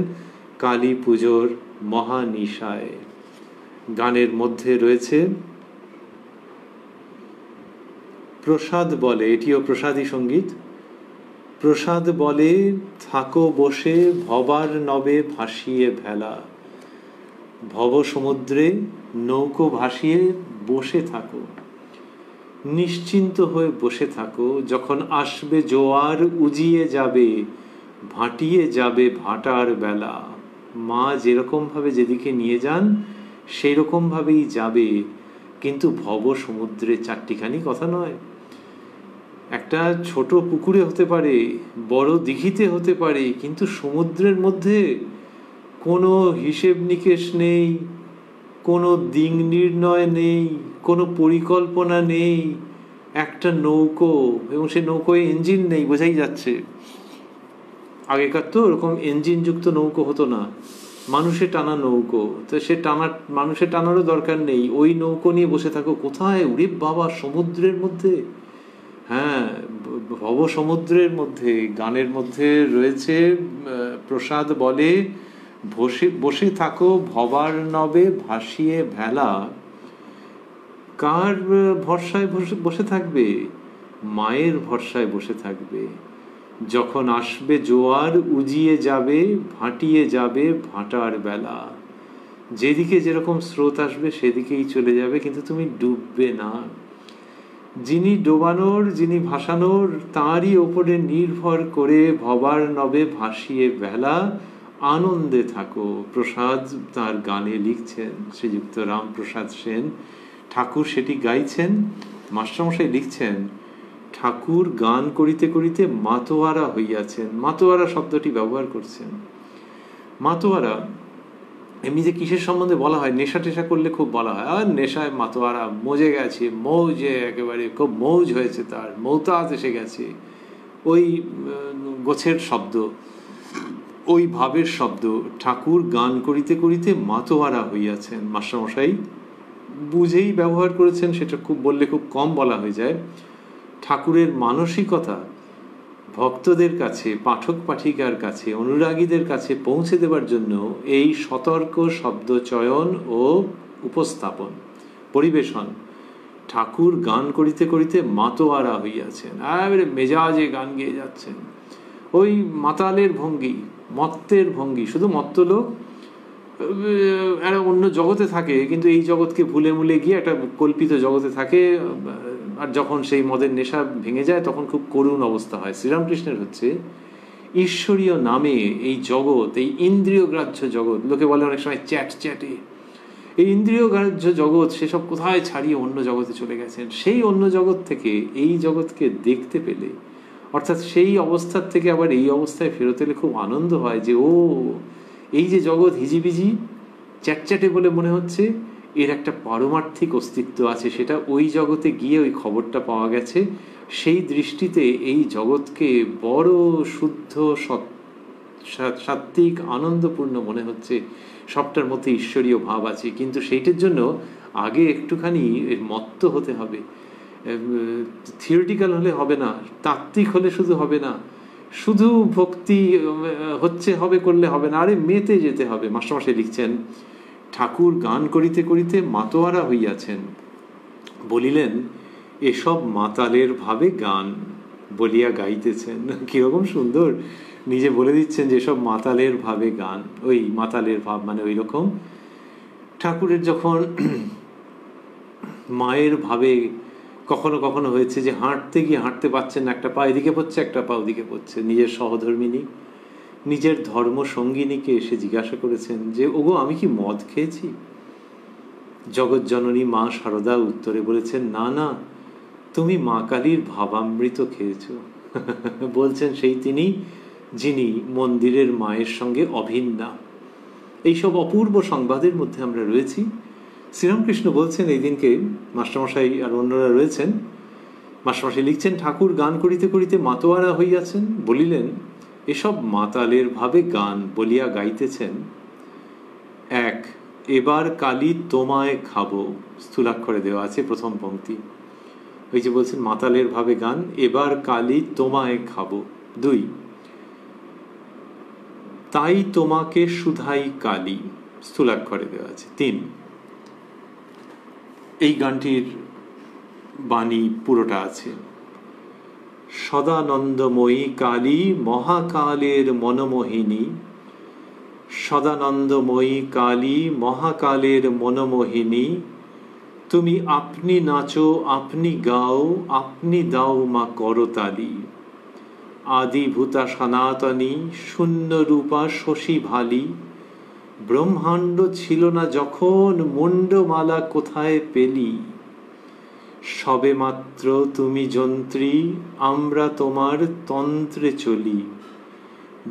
S1: কালী পুজোর মহানিশায়। গানের মধ্যে রয়েছে প্রসাদ বলে, এটিও প্রসাদী সঙ্গীত। প্রসাদ বলে থাকো বসে, ভবার নবে ভাসিয়ে ভেলা। ভব সমুদ্রে নৌকো ভাসিয়ে বসে থাকো, নিশ্চিন্ত হয়ে বসে থাকো। যখন আসবে জোয়ার উজিয়ে যাবে, ভাটিয়ে যাবে ভাটার বেলা। মা যেরকম ভাবে যেদিকে নিয়ে যান সেই রকম ভাবেই যাবে, কিন্তু ভব সমুদ্রে চারটিখানি কথা নয়। একটা ছোট পুকুরে হতে পারে, বড় দিঘিতে হতে পারে, কিন্তু সমুদ্রের মধ্যে কোনো হিসেব নিকেশ নেই, কোনো দিক নির্ণয় নেই, কোনো পরিকল্পনা নেই। একটা নৌকো, এবং সেই নৌকোয় ইঞ্জিন নেই, বোঝাই যাচ্ছে। আগেকার তো ওরকম ইঞ্জিনযুক্ত নৌকো হতো না, মানুষে টানা নৌকো। তো সে মানুষে টানারও দরকার নেই, ওই নৌকো নিয়ে বসে থাকো। কোথায়? উরে বাবা, সমুদ্রের মধ্যে। হ্যাঁ, ভব সমুদ্রের মধ্যে। গানের মধ্যে রয়েছে প্রসাদ বলে বসে থাকো ভবার নবে ভাসিয়ে ভেলা। কার ভরসায় বসে থাকবে? মায়ের ভরসায় বসে থাকবে। যখন আসবে জোয়ার উজিয়ে যাবে, ভাটিয়ে যাবে ভাটার বেলা। যেদিকে যেরকম স্রোত আসবে সেদিকেই চলে যাবে, কিন্তু তুমি ডুববে না। যিনি ডোবানোর, যিনি ভাসানোর, তাঁরই ওপরে নির্ভর করে ভবার নবে ভাসিয়ে ভেলা। আনন্দে থাকো। প্রসাদ তার গানে লিখছেন, শ্রীযুক্ত রামপ্রসাদ সেন। ঠাকুর সেটি গাইছেন। মাস্টারমশাই লিখছেন, ঠাকুর গান করিতে করিতে মাতোয়ারা হইয়াছেন। মাতোয়ারা শব্দটি ব্যবহার করছেন। মাতোয়ারা এমনি যে কিসের সম্বন্ধে বলা হয়, নেশা টেশা করলে খুব বলা হয়, আর নেশায় মাতোয়ারা মজে গেছে, মৌজে একেবারে খুব মৌজ হয়েছে, তার মৌতাজ এসে গেছে, ওই গোছের শব্দ, ওই ভাবের শব্দ। ঠাকুর গান করিতে করিতে মাতোয়ারা হইয়াছেন। মাস্টারমশাই বুঝেই ব্যবহার করেছেন, সেটা খুব বললে খুব কম বলা হয়ে যায়। ঠাকুরের মানসিকতা ভক্তদের কাছে, পাঠক পাঠিকার কাছে, অনুরাগীদের কাছে পৌঁছে দেবার জন্য এই সতর্ক শব্দ চয়ন ও উপস্থাপন, পরিবেশন। ঠাকুর গান করিতে করিতে মাতোয়ারা হইয়াছেন, এবারে মেজাজে গান গেয়ে যাচ্ছেন। ওই মাতালের ভঙ্গি, মত্তের ভঙ্গি। শুধু মত্ত লোক একটা অন্য জগতে থাকে, কিন্তু এই জগৎকে ভুলে মুলে গিয়ে একটা কল্পিত জগতে থাকে, আর যখন সেই মদের নেশা ভেঙে যায় তখন খুব করুণ অবস্থা হয়। শ্রীরামকৃষ্ণের হচ্ছে ঈশ্বরীয় নামে এই জগৎ, এই ইন্দ্রিয় গ্রাহ্য জগৎ, লোকে বলে অনেক সময় চ্যাট চ্যাটে, এই ইন্দ্রিয় গ্রাহ্য জগৎ সেসব কোথায় ছাড়িয়ে অন্য জগতে চলে গেছেন। সেই অন্য জগৎ থেকে এই জগৎকে দেখতে পেলে, অর্থাৎ সেই অবস্থার থেকে আবার এই অবস্থায় ফেরত এলে খুব আনন্দ হয় যে ও, এই যে জগৎ হিজিবিজি চ্যাটচ্যাটে বলে মনে হচ্ছে, এর একটা পারমার্থিক অস্তিত্ব আছে, সেটা ওই জগতে গিয়ে ওই খবরটা পাওয়া গেছে। সেই দৃষ্টিতে এই জগৎকে বড় শুদ্ধ সাত্ত্বিক আনন্দপূর্ণ মনে হচ্ছে, সবটার মধ্যে ঈশ্বরীয় ভাব আছে। কিন্তু সেইটার জন্য আগে একটুখানি মত্ত হতে হবে। থিওরিটিক্যাল হলে হবে না, তাত্ত্বিক হলে শুধু হবে না, শুধু ভক্তি হচ্ছে হবে করলে হবে না, আরে মেতে যেতে হবে। মাস্টারমশাই লিখছেন, ঠাকুর গান করিতে করিতে মাতোয়ারা হইয়াছেন, বলিলেন এসব মাতালের ভাবে গান বলিয়া গাইতেছেন। কিরকম সুন্দর নিজে বলে দিচ্ছেন যে এসব মাতালের ভাবে গান। ওই মাতালের ভাব মানে ওই রকম ঠাকুরের যখন মায়ের ভাবে কখনো কখনো হয়েছে যে হাঁটতে গিয়ে হাঁটতে পারছেন না, একটা পা এদিকে পড়ছে একটা পা ওদিকে পড়ছে। নিজের সহধর্মিনী, নিজের ধর্ম সঙ্গিনীকে এসে জিজ্ঞাসা করেছেন যে ওগো আমি কি মদ খেয়েছি? জগৎজননী মা শারদা উত্তরে বলেছেন, না না, তুমি মা কালীর ভাবামৃত খেয়েছ। বলছেন সেই তিনি যিনি মন্দিরের মায়ের সঙ্গে অভিন্না। এইসব অপূর্ব সংবাদের মধ্যে আমরা রয়েছি। শ্রীরামকৃষ্ণ বলছেন এই দিনকে, মাস্টারমশাই আর অন্যরা রয়েছেন, মাস্টারমশাই লিখছেন, ঠাকুর গান করিতে করিতে মাতোয়ারা হইয়াছেন, বলিলেন এসব মাতালের ভাবে গান বলিয়া গাইতেছেন। এক, এবার কালী তোমায় খাবো, স্থূলাক্ষরে দেওয়া আছে প্রথম পংক্তি। ওই যে বলছেন মাতালের ভাবে গান, এবার কালী তোমায় খাবো। দুই, তাই তোমাকে সুধাই কালী, স্থূলাক্ষরে দেওয়া আছে। তিন, এই গানটির বাণী পুরোটা আছে, সদানন্দময়ী কালী মহাকালের মনমোহিনী, সদানন্দময়ী কালী মহাকালের মনমোহিনী, তুমি আপনি নাচো আপনি গাও আপনি দাও মা করতালি, আদিভূতা সনাতনী শূন্য রূপা শশী ভালি, ব্রহ্মাণ্ড ছিল না যখন মুন্ডমালা কোথায় পেলি, সবে মাত্র তুমি যন্ত্রী আমরা তোমার তন্ত্রে চলি,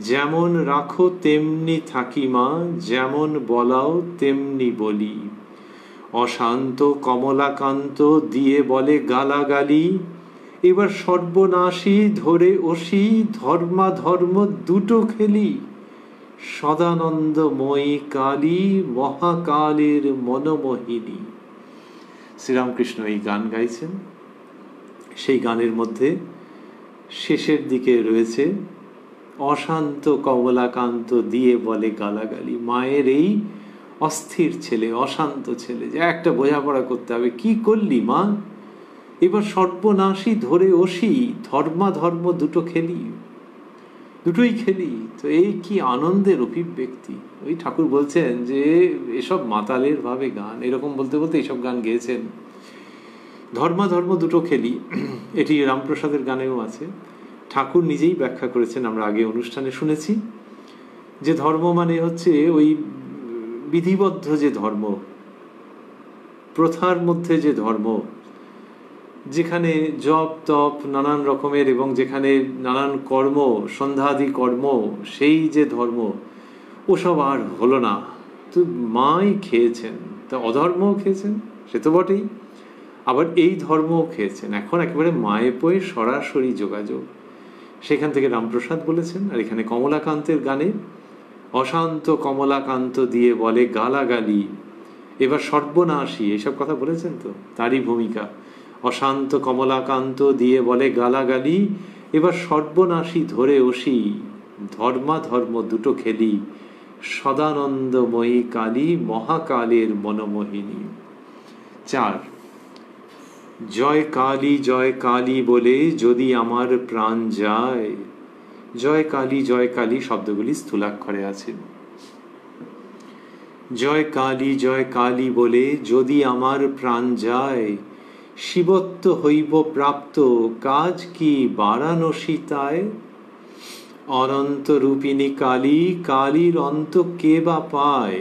S1: যেমন রাখো তেমনি থাকি মা যেমন বলাও তেমনি বলি, অশান্ত কমলাকান্ত দিয়ে বলে গালাগালি, এবার সর্বনাশী ধরে ওসি ধর্মাধর্ম দুটো খেলি, সদানন্দময়ী কালী মহাকালের মনমোহিনী। শ্রীরামকৃষ্ণ এই গান গাইছেন। সেই গানের মধ্যে শেষের দিকে রয়েছে অশান্ত কমলাকান্ত দিয়ে বলে গালাগালি। মায়ের এই অস্থির ছেলে, অশান্ত ছেলে, যে একটা বোঝাপড়া করতে হবে, কি করলি মা, এবার সর্বনাশী ধরে ওসি ধর্মাধর্ম দুটো খেলি, দুটোই খেলি। তো এই কি আনন্দের অভিব্যক্তি। ওই ঠাকুর বলছেন যে এসব মাতালের ভাবে গান, এরকম বলতে বলতে এইসব গান গেয়েছেন। ধর্মাধর্ম দুটো খেলি, এটি রামপ্রসাদের গানেও আছে। ঠাকুর নিজেই ব্যাখ্যা করেছেন, আমরা আগে অনুষ্ঠানে শুনেছি, যে ধর্ম মানে হচ্ছে ওই বিধিবদ্ধ যে ধর্ম, প্রথার মধ্যে যে ধর্ম, যেখানে জপ তপ নানান রকমের এবং যেখানে নানান কর্ম, সন্ধ্যাদি কর্ম, সেই যে ধর্ম, ওসব আর হলো না। তো মাই খেয়েছেন, তা অধর্মও খেয়েছেন সে তো বটেই, আবার এই ধর্মও খেয়েছেন। এখন একেবারে মায়ে পয়ে সরাসরি যোগাযোগ। সেখান থেকে রামপ্রসাদ বলেছেন। আর এখানে কমলাকান্তের গানে অশান্ত কমলাকান্ত দিয়ে বলে গালাগালি, এবার সর্বনাশী, এইসব কথা বলেছেন তো, তারই ভূমিকা। অশান্ত কমলাকান্ত দিয়ে বলে গালাগালি, এবার সর্বনাশী ধরে ওসি, ধর্মাধর্ম দুটো খেলি, সদানন্দময়ী কালী মহাকালের মনোমোহিনী। 4, জয় কালী বলে যদি আমার প্রাণ যায়। জয় কালী শব্দগুলি স্থূলাক্ষরে আছে। জয় কালী বলে যদি আমার প্রাণ যায়, শিবত্ব হইব প্রাপ্ত, কাজ কি বারাণসী তাই। অনন্ত রূপিণী কালীর অন্ত কে বা পায়,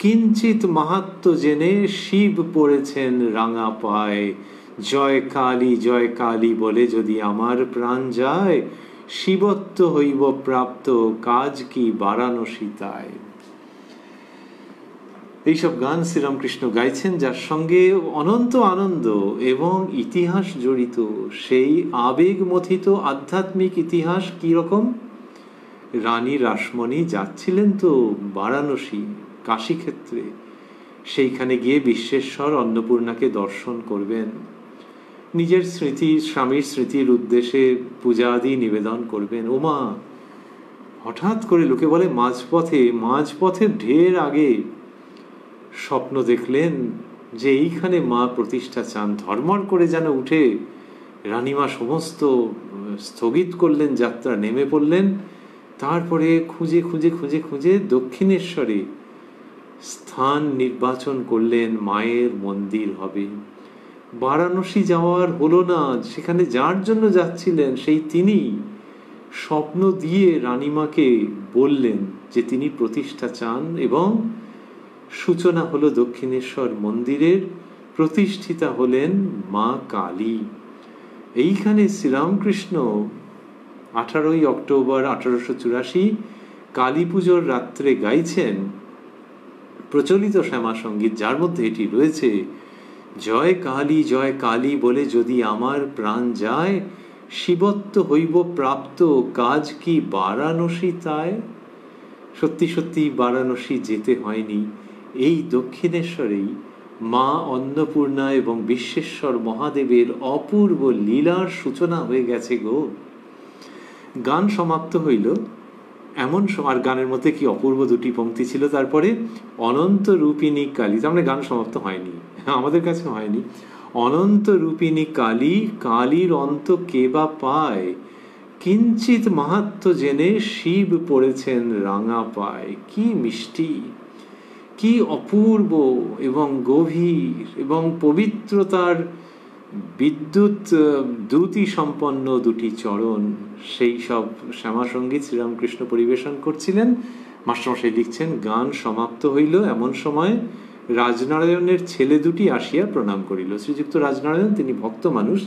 S1: কিঞ্চিত মাহাত্ম জেনে শিব পড়েছেন রাঙা পায়। জয় কালী বলে যদি আমার প্রাণ যায়, শিবত্ব হইব প্রাপ্ত, কাজ কি বারাণসী তাই। এইসব গান শ্রীরামকৃষ্ণ গাইছেন, যার সঙ্গে অনন্ত আনন্দ এবং ইতিহাস জড়িত। সেই আবেগ মথিত আধ্যাত্মিক ইতিহাস কি রকম? রানী রাসমণি যাচ্ছিলেন তো বারাণসী, কাশীক্ষেত্রে, সেইখানে গিয়ে বিশ্বেশ্বর অন্নপূর্ণাকে দর্শন করবেন, নিজের স্বামীর স্মৃতির উদ্দেশ্যে পূজা আদি নিবেদন করবেন। ওমা, হঠাৎ করে লোকে বলে মাঝপথে ঢের আগে স্বপ্ন দেখলেন যে এইখানে মা প্রতিষ্ঠা চান। ধর্মর করে যেন উঠে রানীমা সমস্ত স্থগিত করলেন, যাত্রা নেমে পড়লেন। তারপরে খুঁজে দক্ষিণেশ্বরে স্থান নির্বাচন করলেন, মায়ের মন্দির হবে। বারাণসী যাওয়ার হলো না, সেখানে যার জন্য যাচ্ছিলেন সেই তিনি স্বপ্ন দিয়ে রানীমাকে বললেন যে তিনি প্রতিষ্ঠা চান, এবং সূচনা হলো দক্ষিণেশ্বর মন্দিরের, প্রতিষ্ঠিতা হলেন মা কালী। এইখানে শ্রীরামকৃষ্ণ 18ই অক্টোবর 1884 কালী পুজোর রাত্রে গাইছেন প্রচলিত শ্যামা সঙ্গীত, যার মধ্যে এটি রয়েছে, জয় কালী বলে যদি আমার প্রাণ যায়, শিবত্ব হইব প্রাপ্ত, কাজ কি বারাণসী তাই। সত্যি বারাণসী যেতে হয়নি, এই দক্ষিণেশ্বরেই মা অন্নপূর্ণা এবং বিশ্বেশ্বর মহাদেবের অপূর্ব লীলার সূচনা হয়ে গেছে গো। গান সমাপ্ত হইল এমন সময়, গানের মধ্যে কি অপূর্ব দুটি পংক্তি ছিল, তারপরে অনন্ত রূপিণী কালী, তার মানে গান সমাপ্ত হয়নি, আমাদের কাছে হয়নি। অনন্ত রূপিণী কালীর অন্ত কে বা পায়, কিঞ্চিত মাহাত্ম জেনে শিব পড়েছেন রাঙা পায়। কি মিষ্টি, কি অপূর্ব এবং গভীর এবং পবিত্রতার বিদ্যুৎ দ্যুতি সম্পন্ন দুটি চরণ। সেই সব শ্যামাসঙ্গীত শ্রীরামকৃষ্ণ পরিবেশন করছিলেন। মাস্টারমশাই লিখছেন, গান সমাপ্ত হইল এমন সময় রাজনারায়ণের ছেলে দুটি আসিয়া প্রণাম করিল। শ্রীযুক্ত রাজনারায়ণ, তিনি ভক্ত মানুষ,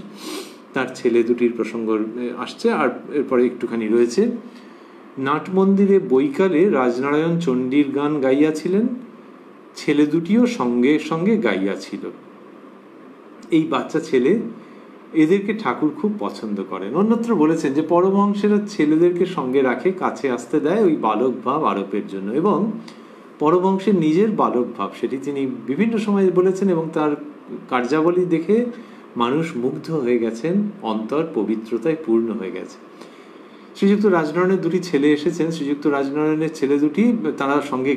S1: তার ছেলে দুটির প্রসঙ্গ আসছে, আর এরপরে একটুখানি রয়েছে। নাট মন্দিরে বৈকালে রাজনারায়ণ চণ্ডীর গান গাইয়াছিলেন, ছেলে দুটিও সঙ্গে সঙ্গে গাইয়াছিল। এই বাচ্চা ছেলে, এদেরকে ঠাকুর খুব পছন্দ করেন। অন্যত্র বলেছেন যে পরমহংসেরা ছেলেদেরকে সঙ্গে রাখে, কাছে আসতে দেয় ওই বালক ভাব আরোপের জন্য, এবং পরমহংসের নিজের বালক ভাব সেটি তিনি বিভিন্ন সময় বলেছেন, এবং তার কার্যাবলী দেখে মানুষ মুগ্ধ হয়ে গেছেন, অন্তর পবিত্রতায় পূর্ণ হয়ে গেছে। শ্রীযুক্ত রাজনারায়ণের দুটি ছেলে এসেছেন। শ্রীযুক্ত রাজনারায়ণের ছেলে দুটি, তারা সঙ্গে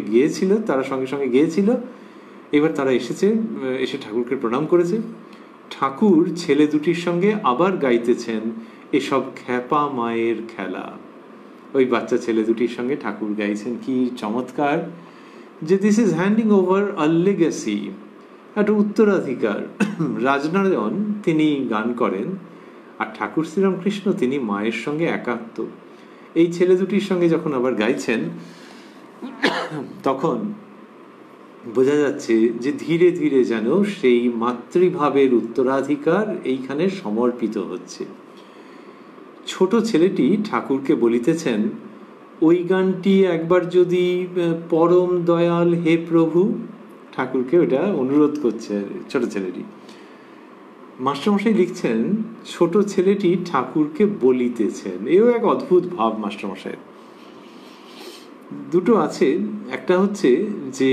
S1: গিয়েছিল, এবার তারা এসে ঠাকুরকে প্রণাম করেছে। ঠাকুর ছেলে দুটির সঙ্গে আবার গাইতেছেন এসব খ্যাপা মায়ের খেলা। ওই বাচ্চা ছেলে দুটির সঙ্গে ঠাকুর গাইছেন। কি চমৎকার যে this is হ্যান্ডিং over a legacy, একটা উত্তরাধিকার। রাজনারায়ণ তিনি গান করেন, আর ঠাকুর শ্রীরামকৃষ্ণ তিনি মায়ের সঙ্গে একাত্ম। এই ছেলে দুটির সঙ্গে যখন আবার গাইছেন, তখন বোঝা যাচ্ছে যে ধীরে ধীরে যেন সেই মাতৃভাবের উত্তরাধিকার এইখানে সমর্পিত হচ্ছে। ছোট ছেলেটি ঠাকুরকে বলিতেছেন, ওই গানটি একবার যদি পরম দয়াল হে প্রভু, ঠাকুরকে ওটা অনুরোধ করছে ছোট ছেলেটি। মাস্টারমশাই লিখছেন ছোট ছেলেটি ঠাকুরকে বলিতেছেন। এও এক অদ্ভুত ভাব মাস্টারমশাই। দুটো আছে, একটা হচ্ছে যে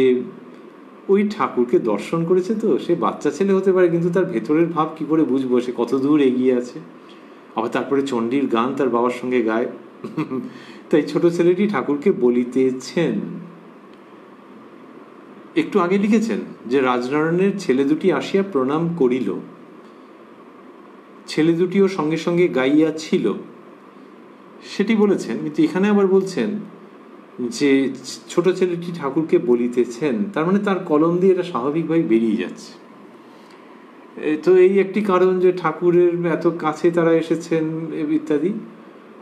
S1: ওই ঠাকুরকে দর্শন করেছে, তো সে বাচ্চা ছেলে হতে পারে, কিন্তু তার ভেতরের ভাব কি করে বুঝবো সে কত দূর এগিয়ে আছে। আবার তারপরে চণ্ডীর গান তার বাবার সঙ্গে গায়। তাই ছোট ছেলেটি ঠাকুরকে বলিতেছেন। একটু আগে লিখেছেন যে রাজনারায়ণের ছেলে দুটি আসিয়া প্রণাম করিল, ছেলে দুটিও সঙ্গে সঙ্গে গাইয়া ছিল, সেটি বলেছেন। কিন্তু এখানে আবার বলছেন যে ছোট ছেলেটি ঠাকুরকে বলিতেছেন, তার মানে তার কলম দিয়ে এটা স্বাভাবিকভাবে বেরিয়ে যাচ্ছে। তো এই একটি কারণ যে ঠাকুরের এত কাছে তারা এসেছেন ইত্যাদি।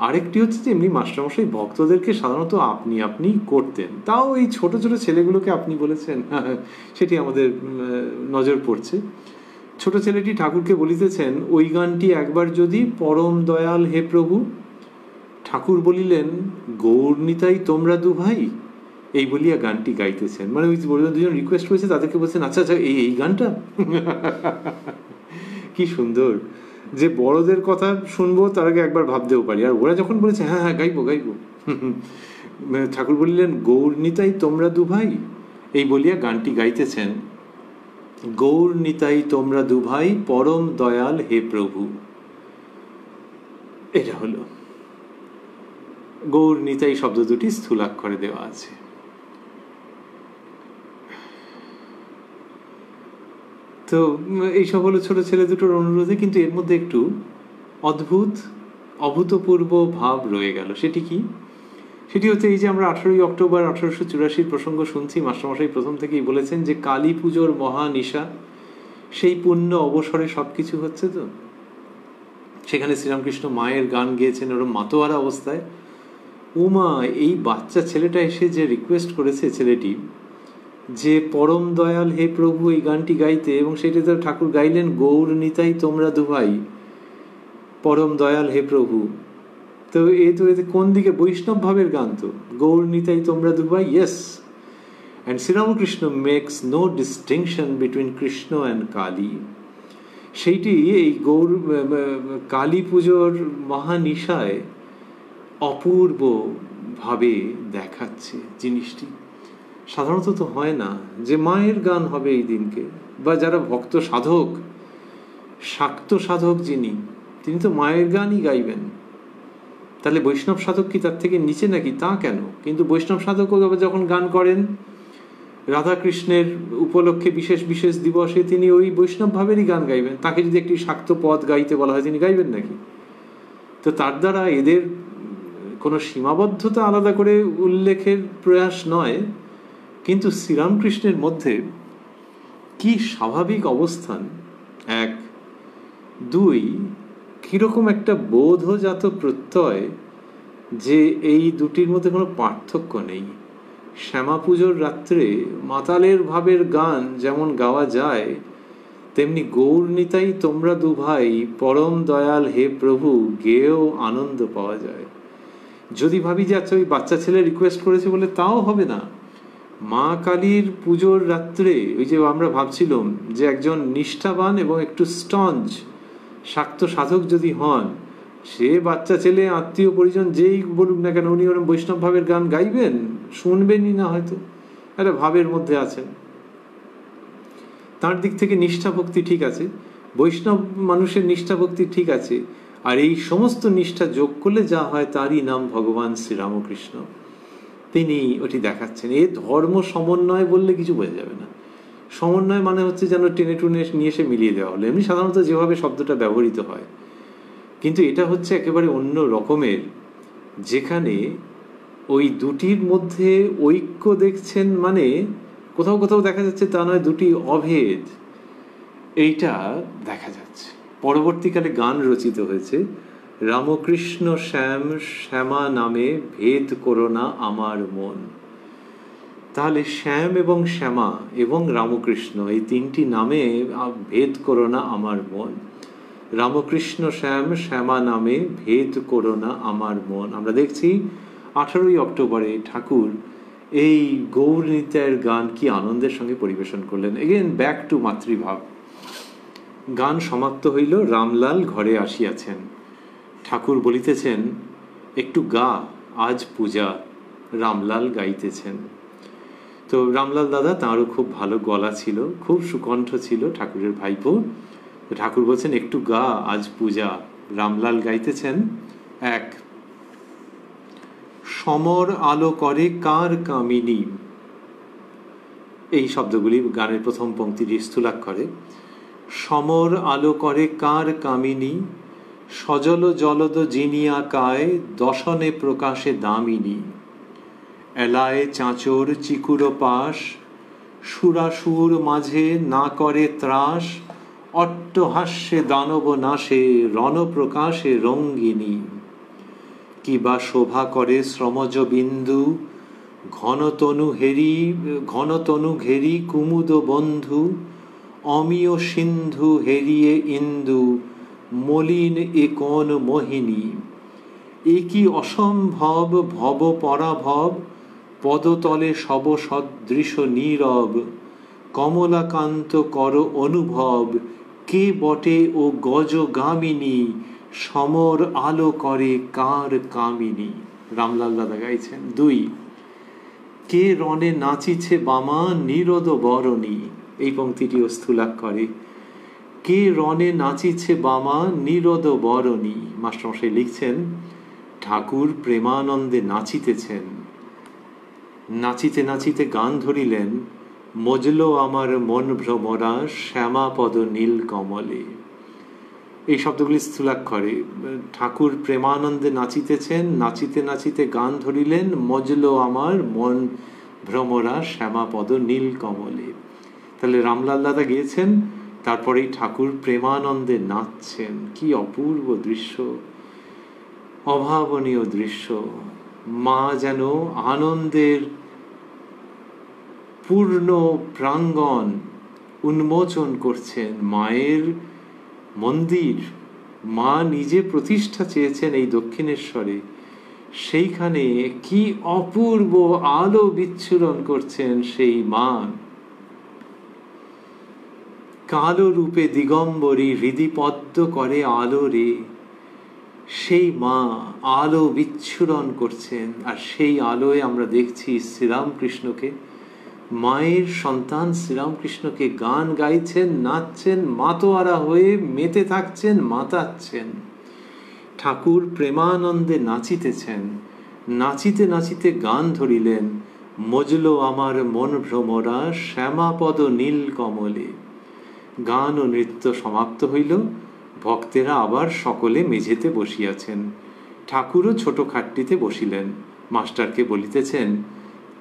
S1: আরেকটি হচ্ছে যে এমনি মাস্টারমশাই ভক্তদেরকে সাধারণত আপনি আপনি করতেন, তাও এই ছোট ছোট ছেলেগুলোকে আপনি বলেছেন, সেটি আমাদের নজর পড়ছে। ছোট ছেলেটি ঠাকুরকে বলিতেছেন, ওই গানটি একবার যদি পরম দয়াল হে প্রভু। ঠাকুর বলিলেন, গৌর নিতাই তোমরা দু ভাই, এই বলিয়া গানটি গাইতেছেন। মানে ওই দুজন রিকোয়েস্ট করেছে, তাদেরকে বলছেন আচ্ছা আচ্ছা এই গানটা। কি সুন্দর যে বড়দের কথা শুনবো তার আগে একবার ভাবতেও পারি, আর ওরা যখন বলেছে হ্যাঁ হ্যাঁ গাইবো গাইবো। ঠাকুর বলিলেন, গৌর নিতাই তোমরা দু ভাই, এই বলিয়া গানটি গাইতেছেন। গৌর নিতাই তোমরা দু ভাই, পরম দয়াল হে প্রভু। এটা হলো গৌর নিতাই শব্দ দুটি স্থূলাক্ষরে দেওয়া আছে। তো এইসব হলো ছোট ছেলে দুটোর অনুরোধে, কিন্তু এর মধ্যে একটু অদ্ভুত অভূতপূর্ব ভাব রয়ে গেল। সেটি কি? সেটি হচ্ছে এই যে আমরা 18 অক্টোবর 1884 প্রসঙ্গ শুনছি, মাস্টারমশাই প্রথম থেকেই বলেছেন যে কালী পুজোর মহানিশা, সেই পুণ্য অবসরে সবকিছু হচ্ছে। তো সেখানে শ্রীরামকৃষ্ণ মায়ের গান গেয়েছেন ওরম মাতোয়ারা অবস্থায়। উমা, এই বাচ্চা ছেলেটা এসে যে রিকোয়েস্ট করেছে ছেলেটি যে পরম দয়াল হে প্রভু এই গানটি গাইতে, এবং সেটি তো ঠাকুর গাইলেন, গৌর নিতাই তোমরা দু ভাই, পরম দয়াল হে প্রভু। তো এতে কোন দিকে? বৈষ্ণব ভাবের গান তো, গৌর নিতাই তোমরা দু ভাই, yes. And Sri Ramakrishna makes no distinction between Krishna and Kali. সেইটি এই গৌর কালী পুজোর মহানিশায় অপূর্ব ভাবে দেখাচ্ছে জিনিসটি। সাধারণত তো হয় না যে মায়ের গান হবে এই দিনকে, বা যারা ভক্ত সাধক, শাক্ত সাধক যিনি, তিনি তো মায়ের গানই গাইবেন। তাহলে বৈষ্ণব সাধক কি তার থেকে নিচে নাকি? তা কেন? কিন্তু বৈষ্ণব সাধক যখন গান করেন রাধাকৃষ্ণের উপলক্ষে বিশেষ বিশেষ দিবসে, তিনি ওই বৈষ্ণব ভাবেরই গান গাইবেন। তাকে যদি একটি শাক্ত পদ গাইতে বলা হয়, তিনি গাইবেন নাকি? তো তার দ্বারা এদের কোনো সীমাবদ্ধতা আলাদা করে উল্লেখের প্রয়াস নয়, কিন্তু শ্রীরামকৃষ্ণের মধ্যে কি স্বাভাবিক অবস্থান, এক। দুই, কিরকম একটা বোধজাত প্রত্যয় যে এই দুটির মধ্যে কোনো পার্থক্য নেই। শ্যামা পুজোর রাত্রে মাতালের ভাবের গান যেমন গাওয়া যায়, তেমনি গৌর নিতাই তোমরা দু ভাই, পরম দয়াল হে প্রভু গেয়েও আনন্দ পাওয়া যায়। যদি ভাবি যে আচ্ছা ওই বাচ্চা ছেলে রিকোয়েস্ট করেছে বলে, তাও হবে না। মা কালীর পুজোর রাত্রে ওই যে আমরা ভাবছিলাম যে একজন নিষ্ঠাবান এবং একটু স্টঞ্জ শাক্ত সাধক যদি হন, সে বাচ্চা ছেলে আত্মীয় পরিজন যেই বলুক না কেন, উনি ওরম বৈষ্ণব ভাবের গান গাইবেন? শুনবেনই না হয়তো, একটা ভাবের মধ্যে আছেন। তার দিক থেকে নিষ্ঠা ভক্তি ঠিক আছে, বৈষ্ণব মানুষের নিষ্ঠা ভক্তি ঠিক আছে, আর এই সমস্ত নিষ্ঠা যোগ করলে যা হয় তারই নাম ভগবান শ্রীরামকৃষ্ণ। তিনি ওটি দেখাচ্ছেন। এ ধর্ম সমন্বয় বললে কিছু বোঝা যাবে না। সমন্বয় মানে হচ্ছে যেন টেনে টুনে নিয়ে এসে মিলিয়ে দেওয়া হলো, এমনি সাধারণত যেভাবে শব্দটা ব্যবহৃত হয়। কিন্তু এটা হচ্ছে একেবারে অন্য রকমের, যেখানে ওই দুটির মধ্যে ঐক্য দেখছেন, মানে কোথাও কোথাও দেখা যাচ্ছে তা নয় দুটি অভেদ, এইটা দেখা যাচ্ছে। পরবর্তীকালে গান রচিত হয়েছে, রামকৃষ্ণ শ্যাম শ্যামা নামে ভেদ করো না আমার মন। তাহলে শ্যাম এবং শ্যামা এবং রামকৃষ্ণ, এই তিনটি নামে ভেদ করো না আমার মন। রামকৃষ্ণ শ্যাম শ্যামা নামে ভেদ করো না আমার মন। আমরা দেখছি 18ই অক্টোবরে ঠাকুর এই গৌর নিতাইয়ের গান কি আনন্দের সঙ্গে পরিবেশন করলেন। এগেন ব্যাক টু মাতৃভাব। গান সমাপ্ত হইল, রামলাল ঘরে আসিয়াছেন। ঠাকুর বলিতেছেন, একটু গা, আজ পূজা। রামলাল গাইতেছেন। তো রামলাল দাদা, তাঁরও খুব ভালো গলা ছিল, খুব সুকণ্ঠ ছিল, ঠাকুরের ভাইপো। ঠাকুর বলছেন, একটু গা, আজ পূজা। রামলাল গাইতেছেন, এক, সমর আলো করে কার কামিনী। এই শব্দগুলি গানের প্রথম পংক্তিটি স্থূলাক্ষরে। সমর আলো করে কার কামিনী, সজল জলদ জিনিয়া কায়, দশনে প্রকাশে দামিনী। এলায় চাঁচর চিকুর পাশ, সুরাসুর মাঝে না করে ত্রাস, অট্টহাস্যে দানব নাশে, রণপ্রকাশে রঙ্গিনী। কিবা শোভা করে শ্রমজ বিন্দু, ঘনতনু ঘেরি কুমুদ বন্ধু, অমিয় সিন্ধু হেরিয়ে ইন্দু, মলিন এ কোন মোহিনী। এ কি অসম্ভব ভব পরাভব, পদতলে সব সদৃশ নীরব, কমলাকান্ত কর অনুভব, কে বটে ও গজগামিনী, সমর আলো করে কার কামিনী। রামলাল দাদা গাইছেন। দুই, কে রণে নাচিছে বামা, নিরোদ বরণী। এই পংক্তিটিও স্থূলাক্ষরে। কে রণে নাচিছে বামা, নিরোদ বরণী। মাস্টারমশাই লিখছেন, ঠাকুর প্রেমানন্দে নাচিতেছেন। নাচিতে নাচিতে গান ধরিলেন, মজলো আমার মন ভ্রমরা, শ্যামাপদ নীল কমলে। এই শব্দগুলি স্থূলাক্ষরে। ঠাকুর প্রেমানন্দে নাচিতেছেন, নাচিতে নাচিতে গান ধরিলেন, মজলো আমার মন ভ্রমরা, শ্যামাপদ নীল কমলে। তাহলে রামলাল দাদা গিয়েছেন, তারপরেই ঠাকুর প্রেমানন্দে নাচছেন। কি অপূর্ব দৃশ্য, অভাবনীয় দৃশ্য। মা যেন আনন্দের পূর্ণ প্রাঙ্গণ উন্মোচন করছেন। মায়ের মন্দির, মা নিজে প্রতিষ্ঠা চেয়েছেন এই দক্ষিণেশ্বরে, সেইখানে কি অপূর্ব আলো বিচ্ছুরণ করছেন সেই মা। কালো রূপে দিগম্বরী, হৃদিপদ্ম করে আলো রে। সেই মা আলো বিচ্ছুরণ করছেন, আর সেই আলোয় আমরা দেখছি শ্রীরামকৃষ্ণকে, মায়ের সন্তান শ্রীরামকৃষ্ণকে গান গাইছেন, নাচছেন, মাতোয়ারা হয়ে মেতে থাকছেন, মাতাচ্ছেন। ঠাকুর প্রেমানন্দে নাচিতেছেন। নাচিতে নাচিতে গান ধরিলেন, মজলো আমার মন ভ্রমরা, শ্যামাপদ নীল কমলে। গান ও নৃত্য সমাপ্ত হইল। ভক্তেরা আবার সকলে মেঝেতে বসিয়াছেন। ঠাকুরও ছোট খাটটিতে বসিলেন। মাস্টারকে বলিতেছেন,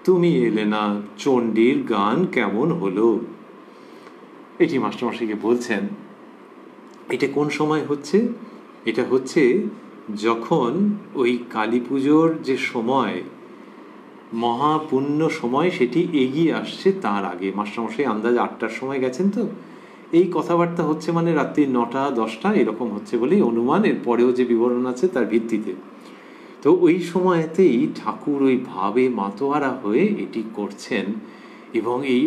S1: তুমি এলে না, চণ্ডীর গান কেমন হলো। এটি মাস্টারমশাইকে বলছেন। এটা কোন সময় হচ্ছে? এটা হচ্ছে যখন ওই কালী পুজোর যে সময়, মহাপুণ্য সময়, সেটি এগিয়ে আসছে তার আগে। মাস্টারমশাই আন্দাজ 8টার সময় গেছেন। তো এই কথাবার্তা হচ্ছে মানে রাত্রি 9টা 10টা এরকম হচ্ছে বলেই অনুমান। এর পরেও যে বিবরণ আছে তার ভিত্তিতে। তো ওই সময়তেই ঠাকুর ওই ভাবে মাতোয়ারা হয়ে এটি করছেন, এবং এই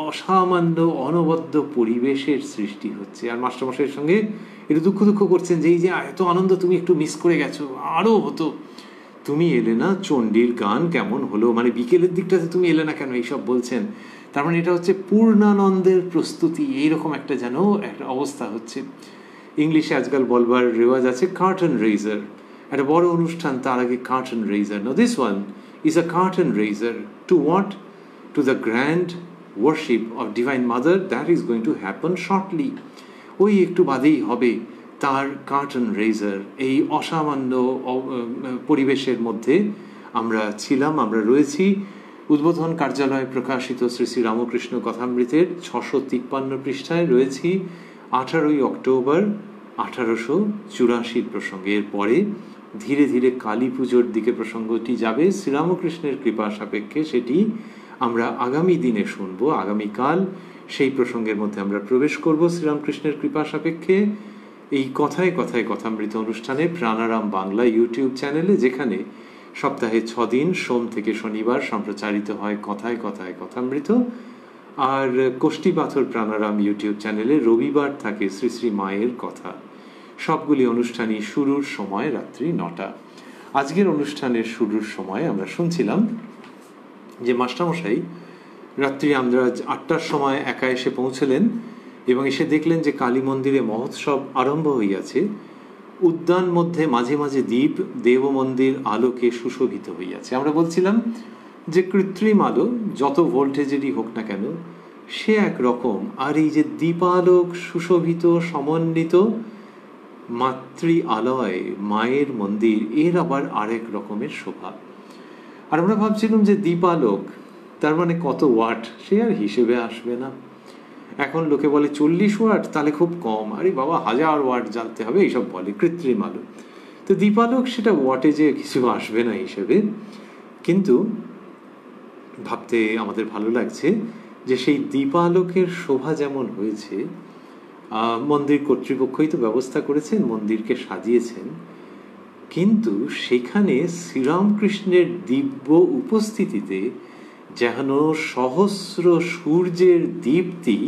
S1: অসামান্য অনবদ্য পরিবেশের সৃষ্টি হচ্ছে। আর মাস্টারমশাইয়ের সঙ্গে একটু দুঃখ করছেন যে এই যে এত আনন্দ তুমি একটু মিস করে গেছো, আরও হতো। তুমি এলে না, চণ্ডীর গান কেমন হলো, মানে বিকেলের দিকটাতে তুমি এলে না কেন, এইসব বলছেন। তার মানে এটা হচ্ছে পূর্ণানন্দের প্রস্তুতি, এইরকম একটা যেন একটা অবস্থা হচ্ছে। ইংলিশে আজকাল বলবার রেওয়াজ আছে কার্টেন রেইজার। একটা বড় অনুষ্ঠান, তার আগে curtain raiser. No, this one is a curtain raiser. To what? To the grand worship of divine mother that is going to happen shortly. ওই একটু বাদেই হবে তার কার্টেন রেইজার। এই অসামান্য পরিবেশের মধ্যে আমরা ছিলাম, আমরা রয়েছি। উদ্বোধন কার্যালয়ে প্রকাশিত শ্রী শ্রী রামকৃষ্ণ কথামৃতের 653 পৃষ্ঠায় রয়েছি 18ই অক্টোবর 1884 প্রসঙ্গে। এরপরে ধীরে ধীরে কালী পুজোর দিকে প্রসঙ্গটি যাবে। শ্রীরামকৃষ্ণের কৃপা সাপেক্ষে সেটি আমরা আগামী দিনে শুনব। আগামীকাল সেই প্রসঙ্গের মধ্যে আমরা প্রবেশ করব শ্রীরামকৃষ্ণের কৃপা সাপেক্ষে এই কথায় কথায় কথামৃত অনুষ্ঠানে প্রাণারাম বাংলা ইউটিউব চ্যানেলে, যেখানে সপ্তাহে 6 দিন সোম থেকে শনিবার সম্প্রচারিত হয় কথায় কথায় কথামৃত। আর কোষ্ঠী পাথর প্রাণারাম ইউটিউব চ্যানেলে রবিবার থাকে শ্রী শ্রী মায়ের কথা। সবগুলি অনুষ্ঠানই শুরুর সময় রাত্রি 9টা। আজকের অনুষ্ঠানের শুরুর সময় আমরা শুনছিলাম যে মাস্টারমশাই রাত্রি আমরা 8টার সময় একা এসে পৌঁছলেন এবং এসে দেখলেন যে কালী মন্দিরে মহোৎসব আরম্ভ হইয়াছে। উদ্যান মধ্যে মাঝে মাঝে দ্বীপ দেব মন্দির আলোকে সুশোভিত হইয়াছে। আমরা বলছিলাম যে কৃত্রিম আলো যত ভোল্টেজেরই হোক না কেন সে একরকম, আর এই যে দীপালোক সুশোভিত সমন্বিত মাতৃ আলয় মায়ের মন্দির, এর আবার আরেক রকমের শোভা। আর আমরা ভাবছিলাম যে দীপালোক তার মানে কত ওয়াট, সে আর হিসেবে আসবে না। এখন লোকে বলে 40 ওয়াট, তাহলে খুব কম। আরে বাবা, 1000 ওয়াট জ্বালতে হবে, এইসব বলে কৃত্রিম আলো। তো দীপালোক সেটা ওয়াটে যে কিছু আসবে না হিসেবে। কিন্তু ভাবতে আমাদের ভালো লাগছে যে সেই দীপালোকের শোভা যেমন হয়েছে, মন্দির কর্তৃপক্ষই তো ব্যবস্থা করেছেন, মন্দিরকে সাজিয়েছেন, কিন্তু সেখানে শ্রীরামকৃষ্ণের দিব্য উপস্থিতিতে যেন সহস্র সূর্যের দীপ্তি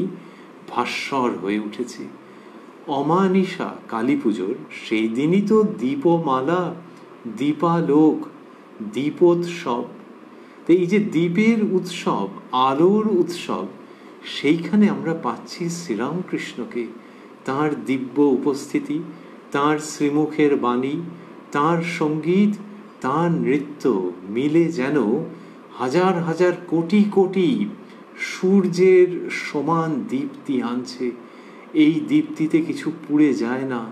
S1: ভাস্বর হয়ে উঠেছে। অমানিসা কালী পুজোর সেই দিনই তো দীপমালা, দীপালোক, দীপোৎসব। তো এই যে দ্বীপের উৎসব, আলোর উৎসব, সেইখানে আমরা পাচ্ছি শ্রীরামকৃষ্ণকে, তাঁর দিব্য উপস্থিতি, তাঁর শ্রীমুখের বাণী, তাঁর সঙ্গীত, তাঁর নৃত্য মিলে যেন হাজার হাজার কোটি কোটি সূর্যের সমান দীপ্তি আনছে। এই দীপ্তিতে কিছু পুড়ে যায় না,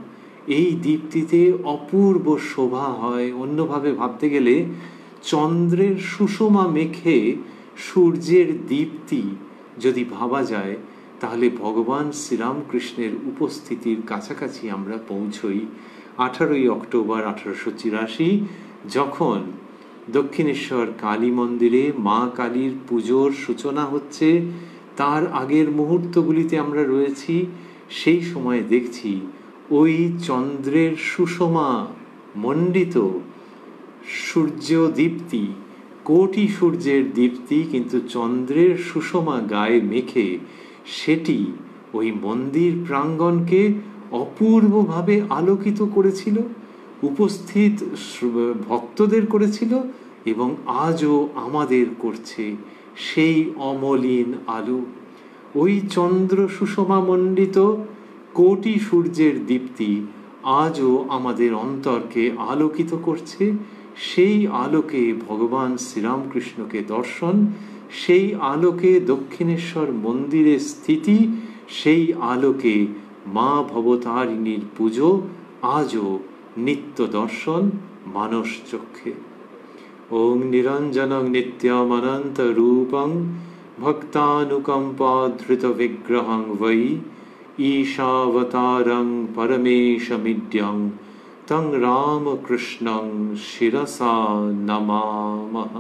S1: এই দীপ্তিতে অপূর্ব শোভা হয়। অন্যভাবে ভাবতে গেলে চন্দ্রের সুষমা মেখে সূর্যের দীপ্তি যদি ভাবা যায়, তাহলে ভগবান শ্রীরামকৃষ্ণের উপস্থিতির কাছাকাছি আমরা পৌঁছই। 18ই অক্টোবর 1884 যখন দক্ষিণেশ্বর কালী মন্দিরে মা কালীর পুজোর সূচনা হচ্ছে, তার আগের মুহূর্তগুলিতে আমরা রয়েছি। সেই সময় দেখছি ওই চন্দ্রের সুষমা মণ্ডিত সূর্য দীপ্তি, কোটি সূর্যের দীপ্তি কিন্তু চন্দ্রের সুষমা গায়ে মেখে সেটি ওই মন্দির প্রাঙ্গণকে অপূর্বভাবে আলোকিত করেছিল, উপস্থিত ভক্তদের করেছিল এবং আজও আমাদের করছে সেই অমলিন আলো। ওই চন্দ্র সুষমা মণ্ডিত কোটি সূর্যের দীপ্তি আজও আমাদের অন্তরকে আলোকিত করছে। সেই আলোকে ভগবান শ্রীরামকৃষ্ণকে দর্শন, সেই আলোকে দক্ষিণেশ্বর মন্দিরে স্থিতি, সেই আলোকে মা ভবতারিণীর পুজো আজও নিত্য দর্শন মানস চক্ষে। ওং নিরঞ্জনং নিত্যমনন্ত রূপং ভক্তানুকম্পাধৃত বিগ্রহং বৈ ঈশাবতারং পরমেশমিড্যং তং রামকৃষ্ণং শিরসা নমামহ।